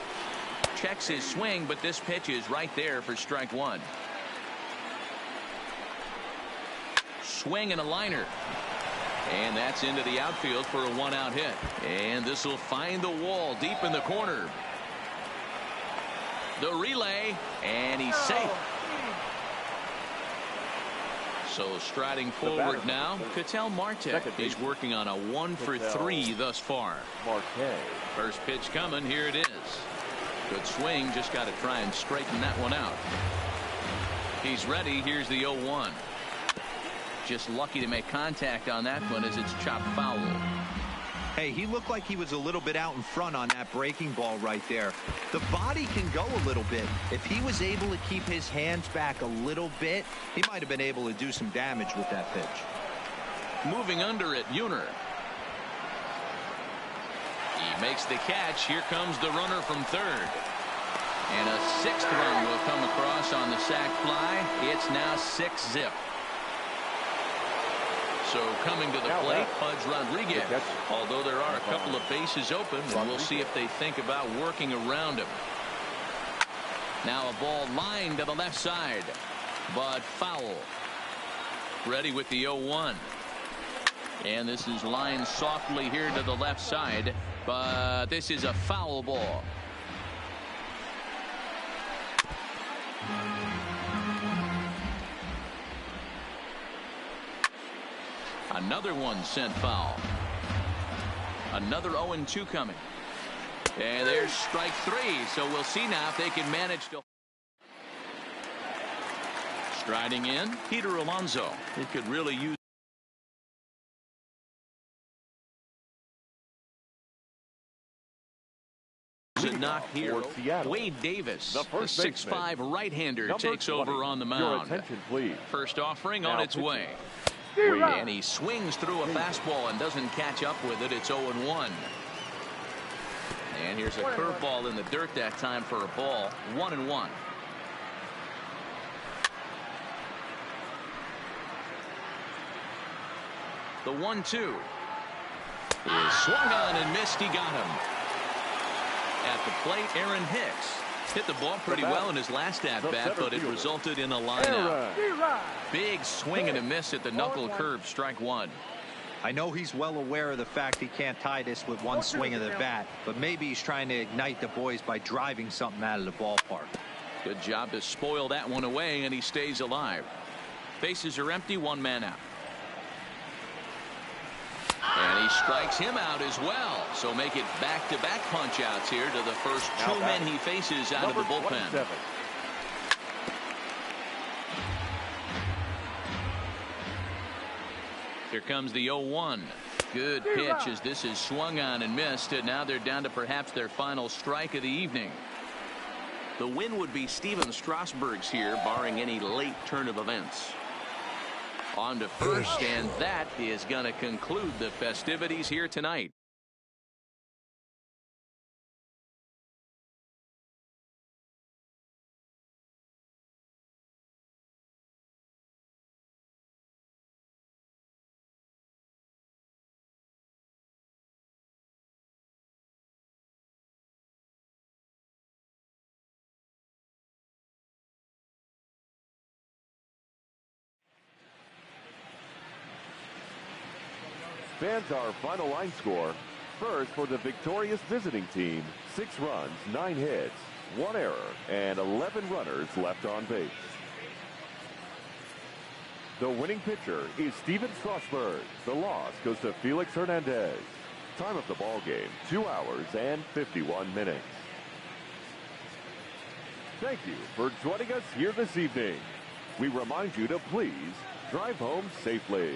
Checks his swing, but this pitch is right there for strike 1. Swing and a liner. And that's into the outfield for a 1-out hit. And this will find the wall deep in the corner. The relay, and he's safe. So striding forward now, Ketel Marte. He's working on a 1 for 3 thus far. First pitch coming. Here it is. Good swing. Just got to try and straighten that one out. He's ready. Here's the 0-1. Just lucky to make contact on that one as it's chopped foul. Hey, he looked like he was a little bit out in front on that breaking ball right there. The body can go a little bit. If he was able to keep his hands back a little bit, he might have been able to do some damage with that pitch. Moving under it, Buhner. He makes the catch. Here comes the runner from third. And a 6th run will come across on the sac fly. It's now 6-zip. So coming to the plate, Pudge Rodriguez. Although there are a couple of bases open, and we'll see if they think about working around him. Now a ball lined to the left side, but foul. Ready with the 0-1. And this is lined softly here to the left side, but this is a foul ball. Another one sent foul. Another 0-2 coming. And there's strike 3. So we'll see now if they can manage to. Striding in, Peter Alonso. He could really use a knock here. Wade Davis, the 6'5" right-hander, takes over on the mound. First offering on its way. And he swings through a fastball and doesn't catch up with it. It's 0-1. And here's a curveball in the dirt that time for a ball. 1-1. The 1-2 is swung on and missed. He got him. At the plate, Aaron Hicks hit the ball pretty well in his last at-bat, but it resulted in a line-out. Big swing and a miss at the knuckle curve, strike 1. I know he's well aware of the fact he can't tie this with one swing of the bat, but maybe he's trying to ignite the boys by driving something out of the ballpark. Good job to spoil that one away, and he stays alive. Bases are empty, 1 man out. And he strikes him out as well. So make it back-to-back punch-outs here to the first 2 men he faces out of the bullpen. Here comes the 0-1. Good pitch as this is swung on and missed. And now they're down to perhaps their final strike of the evening. The win would be Steven Strasburg's here, barring any late turn of events. on to first, and that is going to conclude the festivities here tonight. Fans, our final line score. First, for the victorious visiting team, 6 runs, 9 hits, 1 error, and 11 runners left on base. The winning pitcher is Steven Strasburg. The loss goes to Felix Hernandez. Time of the ball game, 2 hours and 51 minutes. Thank you for joining us here this evening. We remind you to please drive home safely.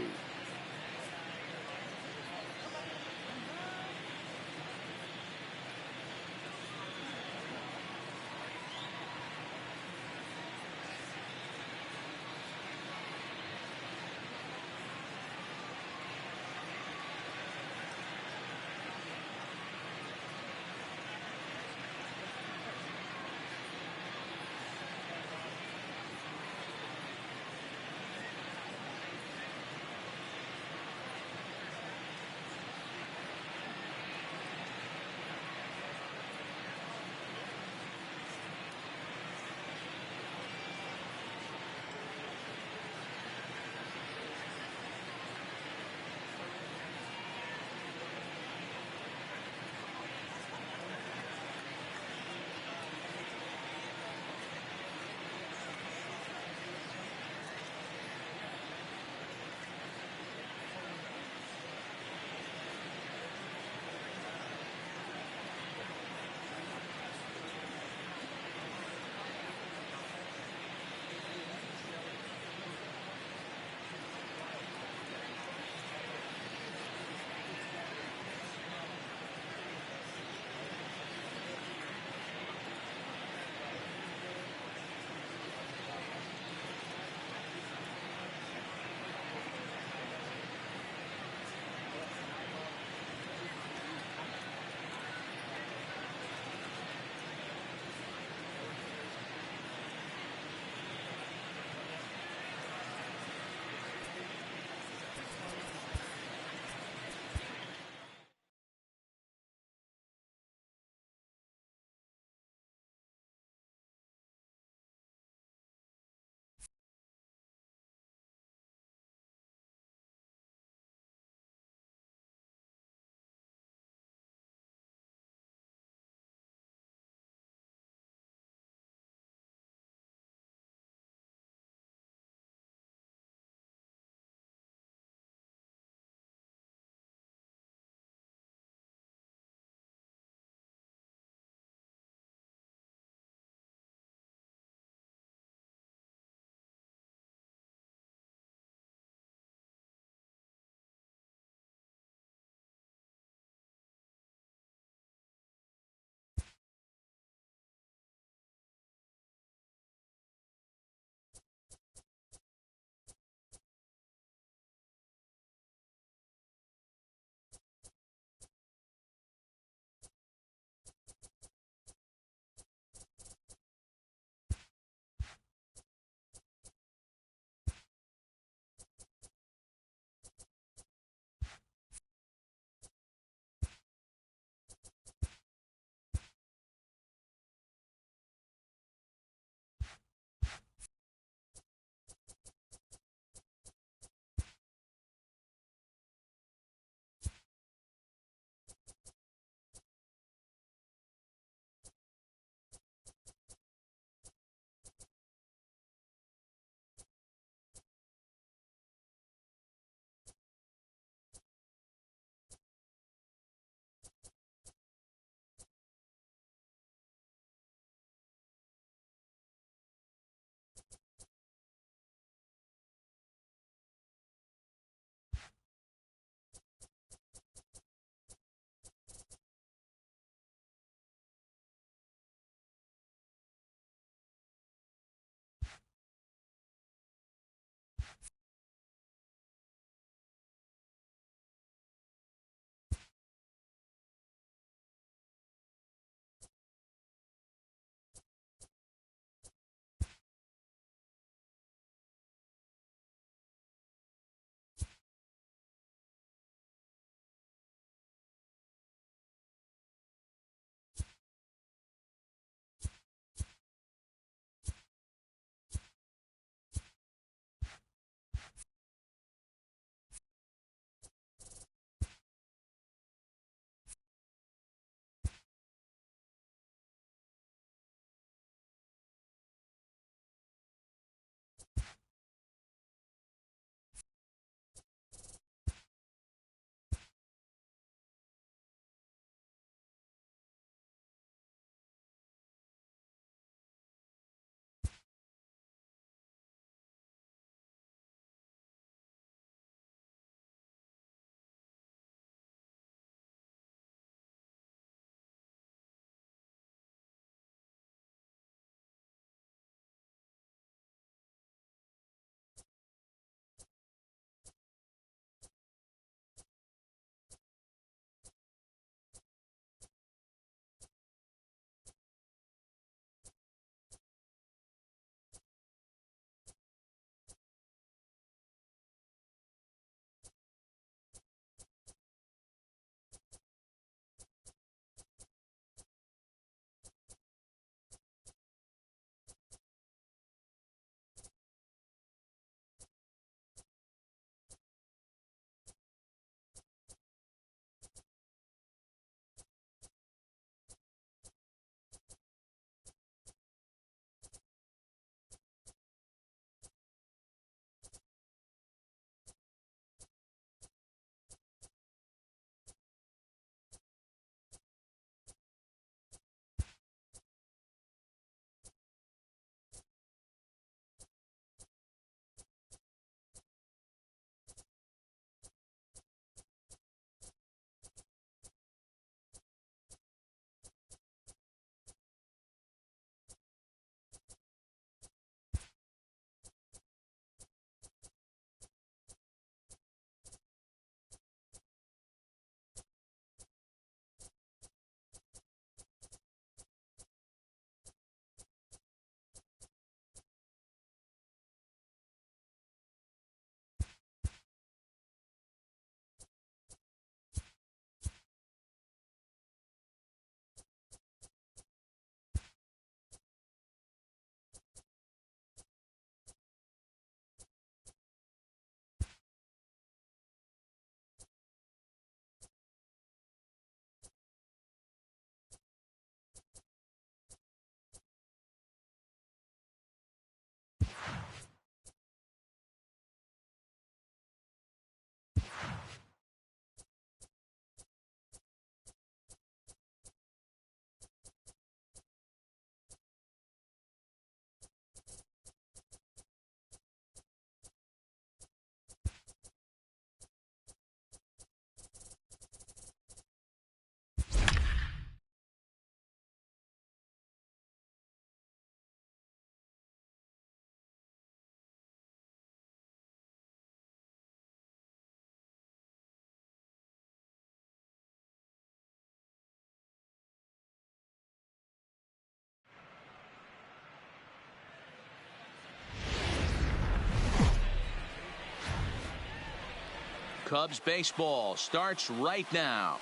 Cubs baseball starts right now.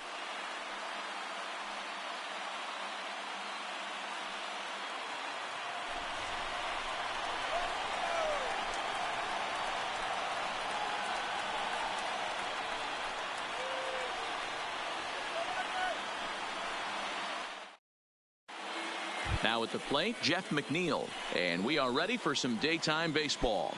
Now at the plate, Jeff McNeil, and we are ready for some daytime baseball.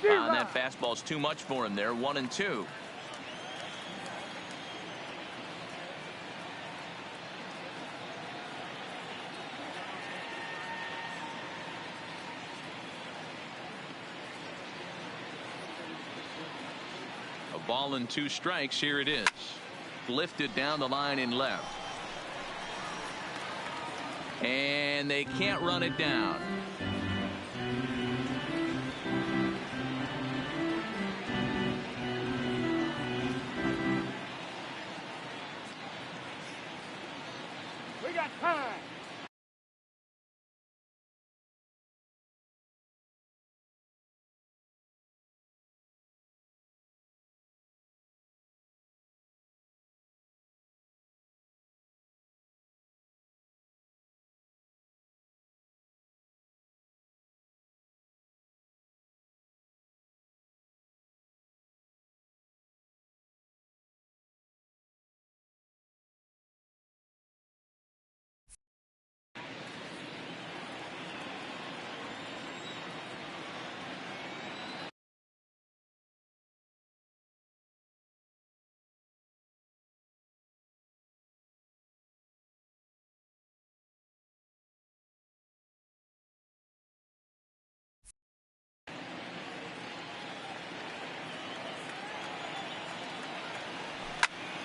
That fastball's too much for him there. 1-2. A ball and 2 strikes. Here it is. Lifted down the line in left. And they can't run it down.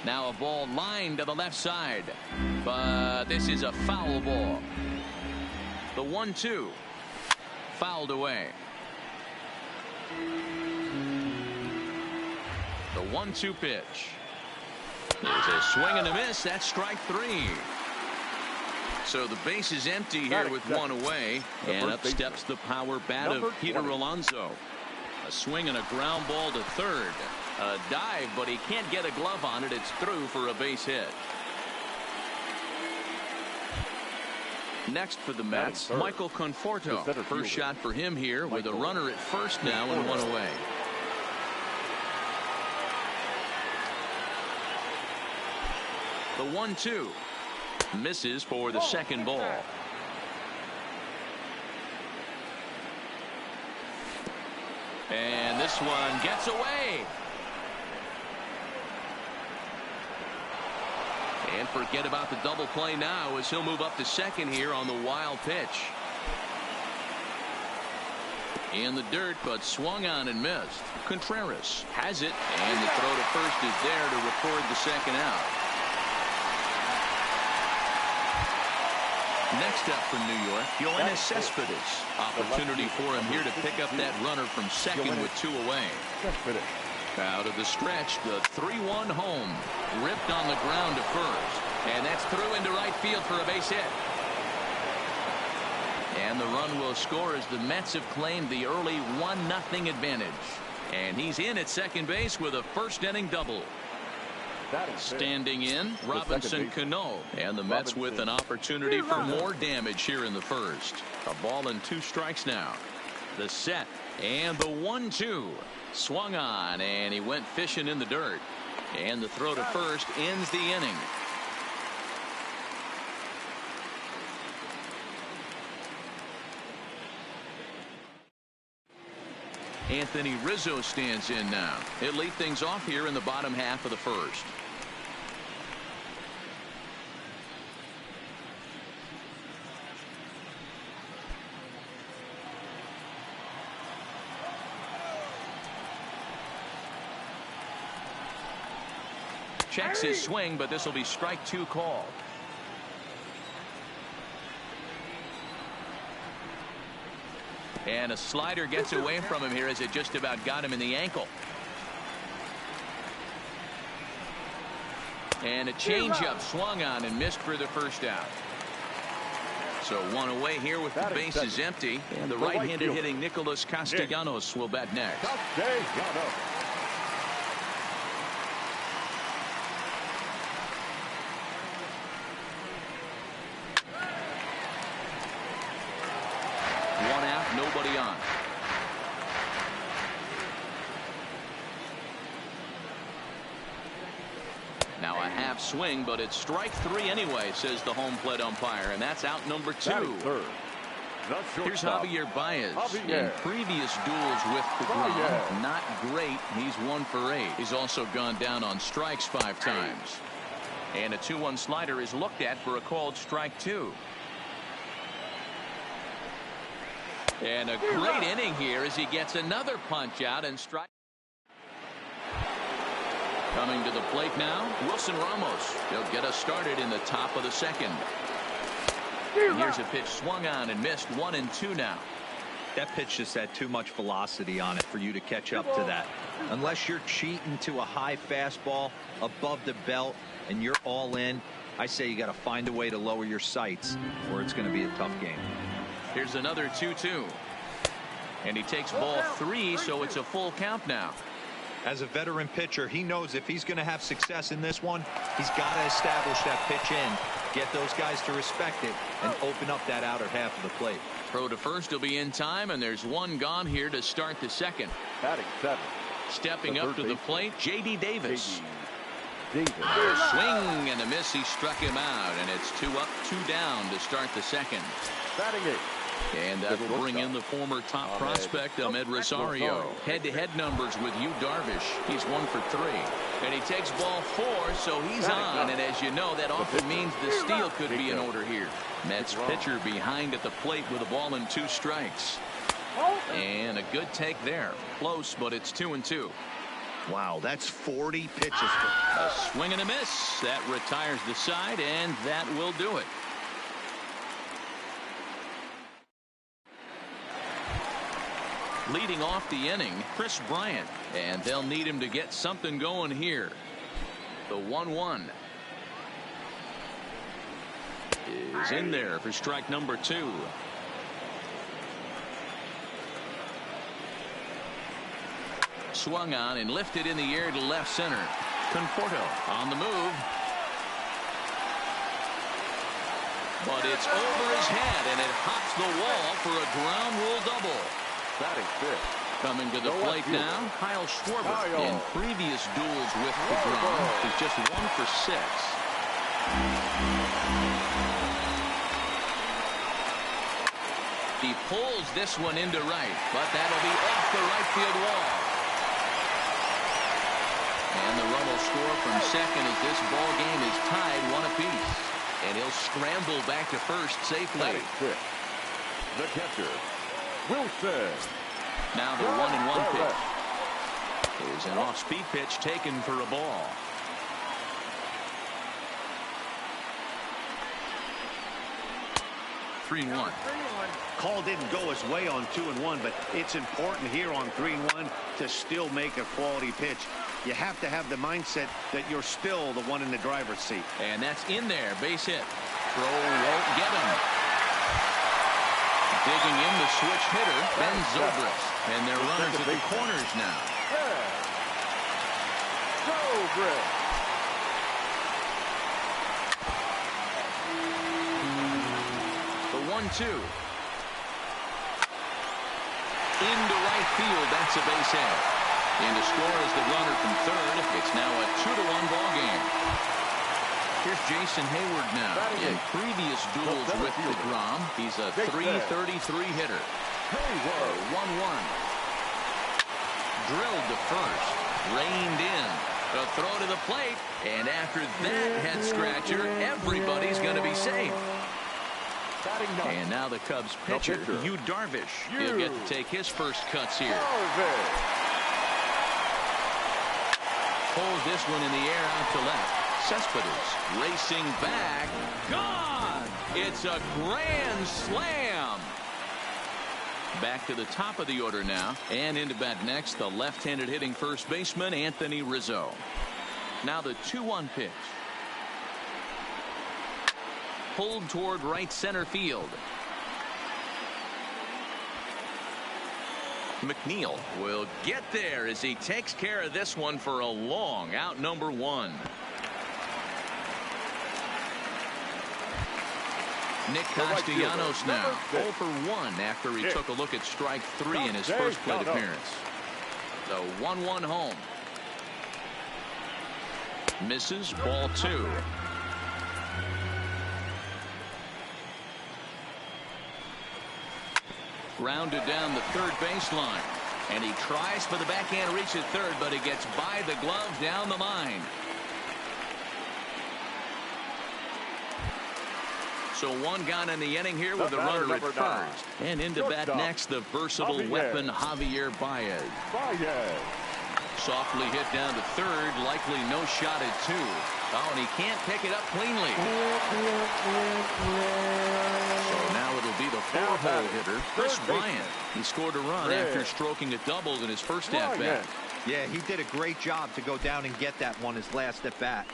Now a ball lined to the left side, but this is a foul ball. The 1-2 fouled away. The 1-2 pitch. There's a swing and a miss. That's strike 3. So the base is empty here with 1 away, and up steps the power bat of Peter Alonso. A swing and a ground ball to third. A dive, but he can't get a glove on it. It's through for a base hit. Next for the Mets, Michael Conforto. First shot for him here with a runner at first now and 1 away. The 1-2 misses for the second ball. And this one gets away. And forget about the double play now as he'll move up to second here on the wild pitch. In the dirt, but swung on and missed. Contreras has it, and the throw to first is there to record the second out. Next up for New York, Yoenis Cespedes. Opportunity for him here to pick up that runner from second with 2 away. Out of the stretch, the 3-1 home. Ripped on the ground to first. And that's through into right field for a base hit. And the run will score as the Mets have claimed the early 1-0 advantage. And he's in at second base with a first inning double. Standing in, Robinson Cano. And the Mets with an opportunity for more damage here in the first. A ball and 2 strikes now. The set and the 1-2. Swung on, and he went fishing in the dirt. And the throw to first ends the inning. Anthony Rizzo stands in now. He'll lead things off here in the bottom half of the first. Checks his swing, but this will be strike 2 called. And a slider gets away from him here as it just about got him in the ankle. And a changeup swung on and missed for the first out. So one away here with the bases empty. And the right-handed hitting Nicholas Castellanos will bat next. Castellanos. One out, nobody on. Now a half swing, but it's strike three anyway, says the home plate umpire, and that's out number two. Here's Javier Baez. In previous duels with DeGrom, not great. He's 1 for 8. He's also gone down on strikes 5 times. And a 2-1 slider is looked at for a called strike 2. And a great inning here as he gets another punch out and strike. Coming to the plate now, Wilson Ramos. He'll get us started in the top of the second. And here's a pitch swung on and missed. 1-2 now. That pitch just had too much velocity on it for you to catch up to that. Unless you're cheating to a high fastball above the belt and you're all in, I say you got to find a way to lower your sights or it's going to be a tough game. Here's another 2-2. And he takes ball 3, so it's a full count now. As a veteran pitcher, he knows if he's going to have success in this one, he's got to establish that pitch in, get those guys to respect it, and open up that outer half of the plate. Throw to first will be in time, and there's one gone here to start the second. Batting 7. Stepping up to the plate, J.D. Davis. A swing and a miss. He struck him out, and it's 2 up, 2 down to start the second. Batting 8. And that will bring in the former top prospect, Ahmed Rosario. Head-to-head numbers with Yu Darvish. He's 1 for 3. And he takes ball 4, so he's on. And as you know, that often means the steal could be in order here. Mets pitcher behind at the plate with a ball and 2 strikes. And a good take there. Close, but it's 2-2. Wow, that's 40 pitches. A swing and a miss. That retires the side, and that will do it. Leading off the inning, Chris Bryant, and they'll need him to get something going here. The 1-1 is in there for strike number 2. Swung on and lifted in the air to left center. Conforto on the move. But it's over his head, and it hops the wall for a ground rule double. Batting 5th. Coming to the plate now, Kyle Schwarber. In previous duels with DeGrom, he's just 1 for 6. He pulls this one into right, but that'll be off the right field wall. And the run will score from second as this ball game is tied 1 apiece. And he'll scramble back to first safely. The catcher, Wilson. Now the 1-1 pitch is an off-speed pitch taken for a ball. Three and 1. Call didn't go his way on 2-1, but it's important here on 3-1 to still make a quality pitch. You have to have the mindset that you're still the one in the driver's seat. And that's in there. Base hit. Throw won't get him. Digging in the switch hitter, Ben Zobrist. And they're runners at the corners now. Zobrist. The 1-2. Into right field. That's a base hit. And to score is the runner from third. It's now a 2-1 ball game. Here's Jason Hayward now. In previous duels with DeGrom, he's a .333 hitter. 1-1. Drilled to first. Reined in. A throw to the plate. And after that head scratcher, everybody's going to be safe. And now the Cubs pitcher, Yu Darvish. He'll get to take his first cuts here. Pulls this one in the air out to left. Cespedes racing back. Gone! It's a grand slam. Back to the top of the order now. And into bat next, the left-handed hitting first baseman, Anthony Rizzo. Now the 2-1 pitch. Pulled toward right center field. McNeil will get there as he takes care of this one for a long out, number 1. Nick Castellanos now 0 for 1 after he took a look at strike 3 in his first plate appearance. The 1-1 home. Misses, ball 2. Grounded down the third baseline. And he tries for the backhand reach at third, but he gets by the glove down the line. So 1 gone in the inning here with a runner at first. And into bat next, the versatile weapon, Javier Baez. Softly hit down to third, likely no shot at 2. Oh, and he can't pick it up cleanly. So now it'll be the 4-hole hitter, Chris Bryant. He scored a run after stroking a double in his first at-bat. Yeah, he did a great job to go down and get that one his last at-bat.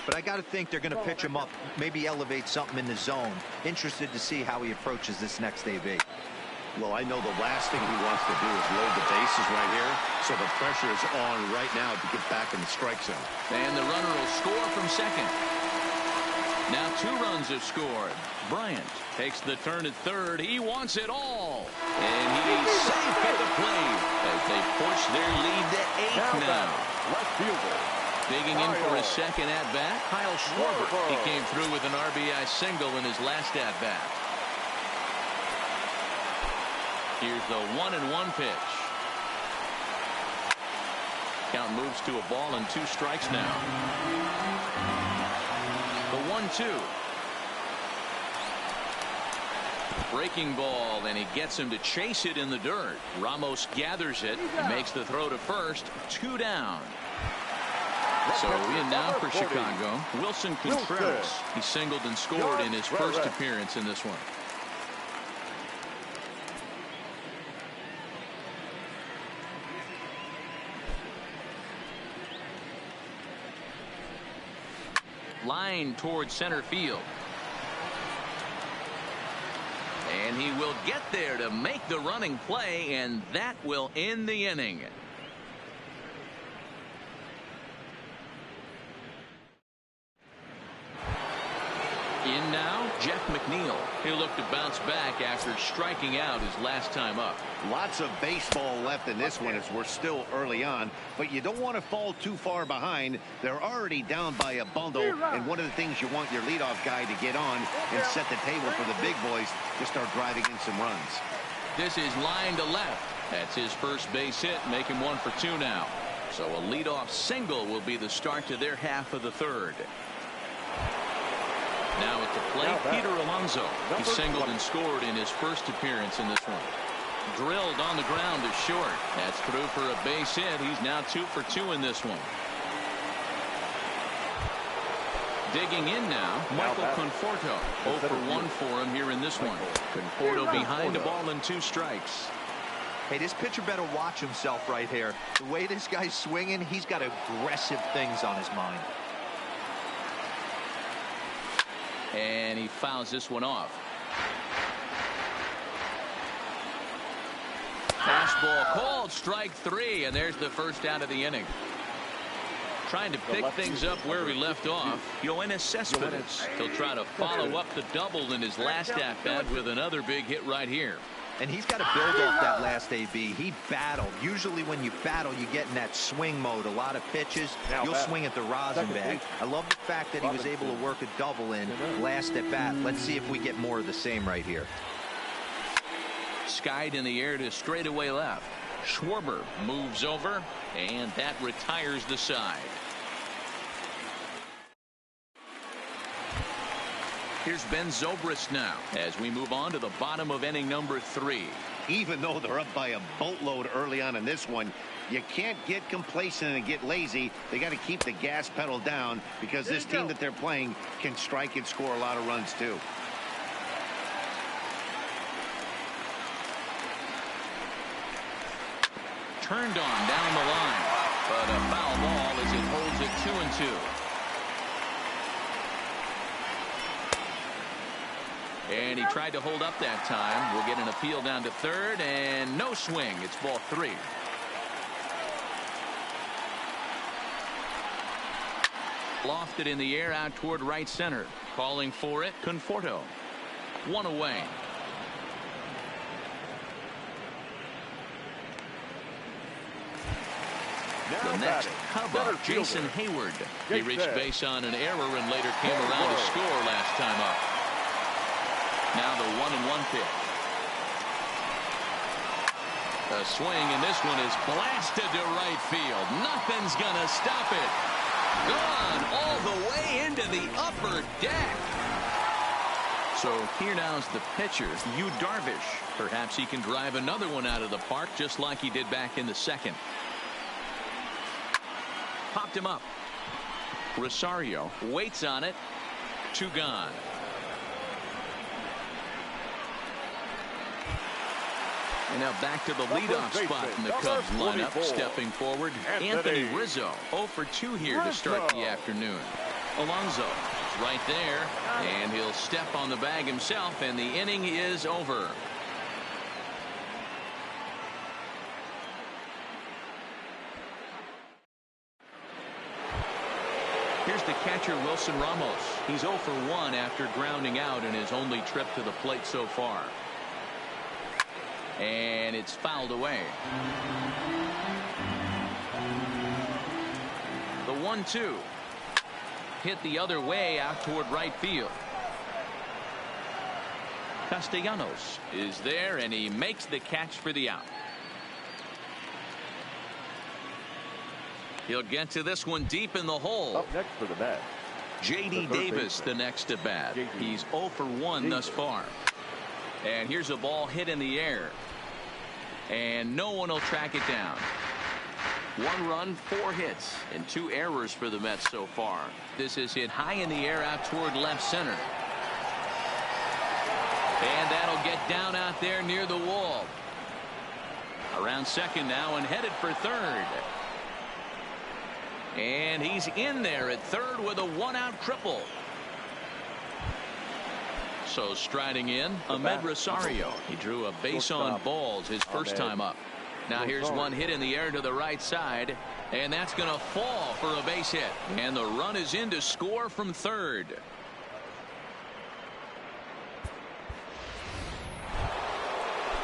But I got to think they're going to pitch him up, maybe elevate something in the zone. Interested to see how he approaches this next AB. Well, I know the last thing he wants to do is load the bases right here, so the pressure is on right now to get back in the strike zone. And the runner will score from second. Now 2 runs have scored. Bryant takes the turn at third. He wants it all. And he's safe at the plate as they push their lead to 8 now. Left fielder. Digging in for his second at-bat, Kyle Schwarber. He came through with an RBI single in his last at-bat. Here's the 1-1 pitch. Count moves to a ball and 2 strikes now. The 1-2. Breaking ball, and he gets him to chase it in the dirt. Ramos gathers it and makes the throw to first. 2 down. So in now for Chicago, Wilson Contreras. He singled and scored in his first appearance in this one. Line towards center field. And he will get there to make the running play, and that will end the inning. In now, Jeff McNeil. He'll look to bounce back after striking out his last time up. Lots of baseball left in this one as we're still early on, but you don't want to fall too far behind. They're already down by a bundle, and one of the things you want your leadoff guy to get on and set the table for the big boys to start driving in some runs. This is line to left. That's his first base hit, make him 1 for 2 now. So a leadoff single will be the start to their half of the third. Now at the plate, Peter Alonso. He singled and scored in his first appearance in this one. Drilled on the ground to short. That's through for a base hit. He's now 2 for 2 in this one. Digging in now, Michael Conforto. 0 for 1 for him here in this one. Conforto behind the ball and 2 strikes. Hey, this pitcher better watch himself right here. The way this guy's swinging, he's got aggressive things on his mind. And he fouls this one off. Fastball called, strike 3, and there's the first out of the inning. Trying to pick things up where he left off, Yoenis Cespedes. He'll try to follow up the double in his last at-bat with another big hit right here. And he's got to build off that last AB. He battled. Usually when you battle, you get in that swing mode. A lot of pitches, you'll swing at the rosin bag. I love the fact that he was able to work a double in last at bat. Let's see if we get more of the same right here. Skied in the air to straightaway left. Schwarber moves over, and that retires the side. Here's Ben Zobrist now as we move on to the bottom of inning number 3. Even though they're up by a boatload early on in this one, you can't get complacent and get lazy. They got to keep the gas pedal down because this team that they're playing can strike and score a lot of runs too. turned on down the line. But a foul ball as it holds it 2-2. And he tried to hold up that time. We'll get an appeal down to third, and no swing. It's ball 3. Lofted in the air out toward right center. Calling for it, Conforto. 1 away. The next Cub Jason Hayward. He reached base on an error and later came around to score last time up. Now the 1-1 pitch. A swing, and this one is blasted to right field. Nothing's gonna stop it. Gone all the way into the upper deck. So here now's the pitcher, Yu Darvish. Perhaps he can drive another one out of the park just like he did back in the second. Popped him up. Rosario waits on it. 2 gone. And now back to the leadoff spot in the Cubs lineup. Stepping forward, Anthony Rizzo. 0 for 2 here to start the afternoon. Alonso is right there, and he'll step on the bag himself, and the inning is over. Here's the catcher, Wilson Ramos. He's 0 for 1 after grounding out in his only trip to the plate so far. And it's fouled away. The 1-2. Hit the other way out toward right field. Castellanos is there, and he makes the catch for the out. He'll get to this one deep in the hole. Up next for the bat, J.D. Davis, the next to bat. He's 0 for 1 thus far. And here's a ball hit in the air. And no one will track it down. 1 run, 4 hits, and 2 errors for the Mets so far. This is hit high in the air out toward left center. And that'll get down out there near the wall. Around second now and headed for third. And he's in there at third with a 1-out triple. So striding in, Ahmed Rosario. He drew a base on balls his first time up. Now here's one hit in the air to the right side, and that's going to fall for a base hit. And the run is in to score from third.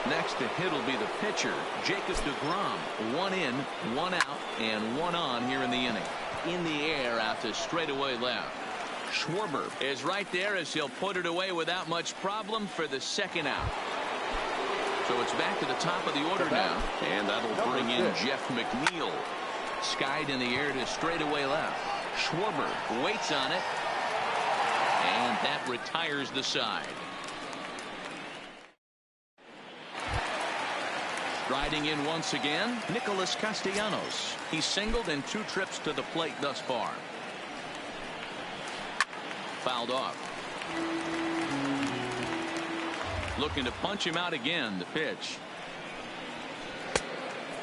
Next to hit will be the pitcher, Jacob deGrom. 1 in, 1 out, and 1 on here in the inning. In the air out to straightaway left. Schwarber is right there as he'll put it away without much problem for the second out. So it's back to the top of the order now, and that'll bring in Jeff McNeil. Skied in the air to straightaway left. Schwarber waits on it, and that retires the side. Striding in once again, Nicholas Castellanos. He's singled in 2 trips to the plate thus far. Fouled off. Looking to punch him out again. The pitch.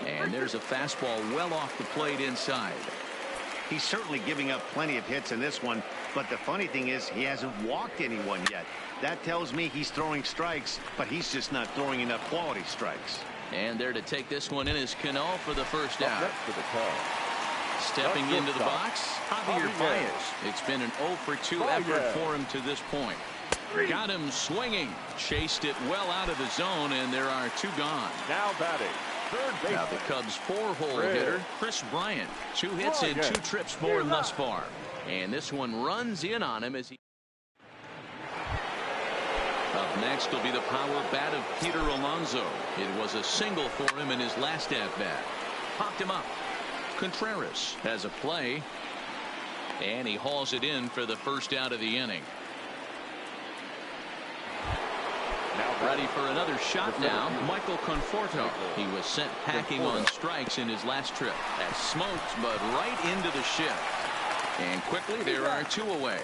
And there's a fastball well off the plate inside. He's certainly giving up plenty of hits in this one, but the funny thing is he hasn't walked anyone yet. That tells me he's throwing strikes, but he's just not throwing enough quality strikes. And there to take this one in is Cano for the first out. for the call. Stepping into the box, Javier Baez. It's been an 0 for 2 effort for him to this point. Got him swinging. Chased it well out of the zone, and there are 2 gone. Now batting, third base. Now the Cubs 4-hole hitter, Chris Bryant. 2 hits in 2 trips for him thus far. And this one runs in on him as he... Up next will be the power bat of Peter Alonso. It was a single for him in his last at-bat. Popped him up. Contreras has a play, and he hauls it in for the first out of the inning. Ready for another shot now, Michael Conforto. He was sent packing on strikes in his last trip. That smoked, but right into the shift. And quickly there are 2 away.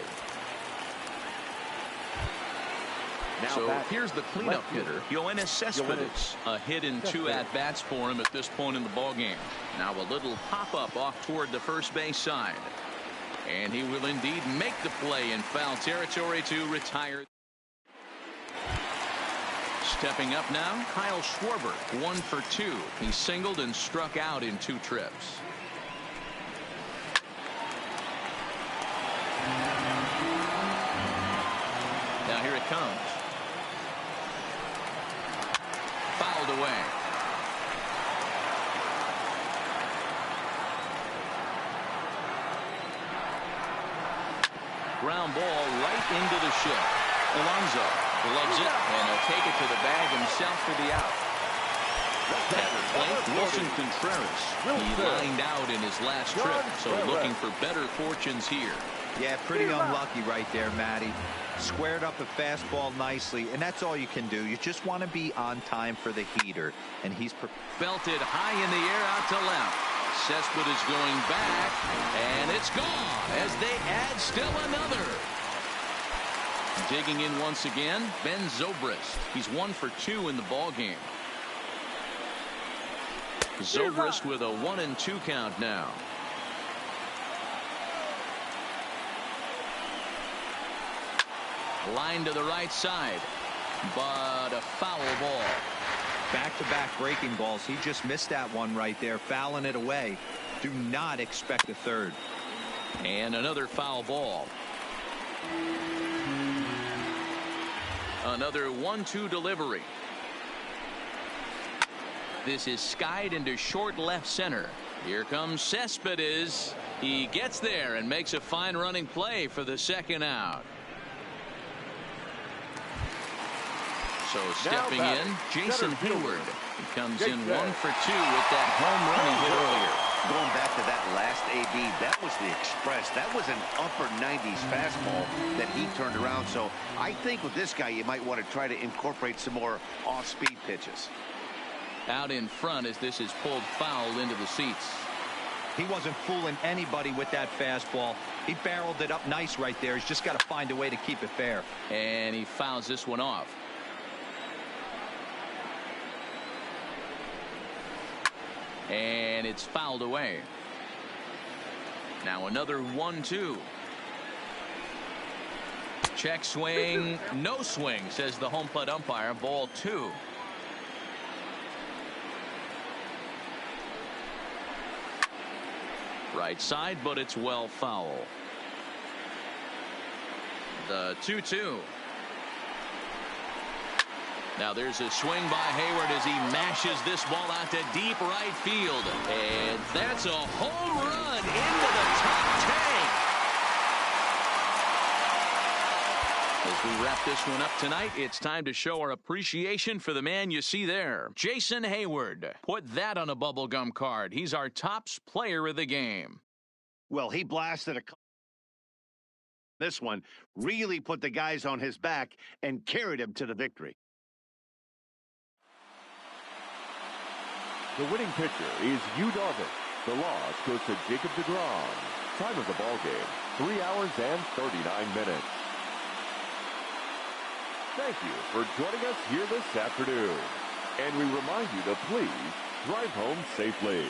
So here's the cleanup hitter, Yoenis Cespedes. A hit and 2 at-bats for him at this point in the ballgame. Now a little pop-up off toward the first base side. And he will indeed make the play in foul territory to retire. Stepping up now, Kyle Schwarber, 1 for 2. He singled and struck out in 2 trips. Now here it comes. Fouled away. Ground ball right into the shift. Alonso gloves it, and he'll take it to the bag himself for the out. At the plate, Wilson Contreras. He lined out in his last trip, so looking for better fortunes here. Yeah, pretty unlucky right there, Matty. Squared up a fastball nicely, and that's all you can do. You just want to be on time for the heater, and he's belted high in the air out to left. Cespedes going back, and it's gone as they add still another. Digging in once again, Ben Zobrist. He's 1 for 2 in the ball game. Zobrist with a 1-2 count now. Line to the right side, but a foul ball. Back-to-back breaking balls. He just missed that one right there, fouling it away. Do not expect a third. And another foul ball. Another 1-2 delivery. This is skied into short left center. Here comes Cespedes. He gets there and makes a fine running play for the second out. So stepping in, Jason Hayward. He comes in 1 for 2 with that home run he hit earlier. Going back to that last AB, that was the express. That was an upper 90s fastball that he turned around. So I think with this guy, you might want to try to incorporate some more off-speed pitches. Out in front as this is pulled foul into the seats. He wasn't fooling anybody with that fastball. He barreled it up nice right there. He's just got to find a way to keep it fair. And he fouls this one off. And it's fouled away. Now another 1-2. Check swing, no swing, says the home plate umpire. Ball 2. Right side, but it's well foul. The 2-2. Now there's a swing by Hayward as he mashes this ball out to deep right field. And that's a home run into the top tank. As we wrap this one up tonight, it's time to show our appreciation for the man you see there, Jason Hayward. Put that on a bubblegum card. He's our tops player of the game. Well, he blasted this one, really put the guys on his back and carried him to the victory. The winning pitcher is Yu Darvish. The loss goes to Jacob deGrom. Time of the ball game, 3 hours and 39 minutes. Thank you for joining us here this afternoon. And we remind you to please drive home safely.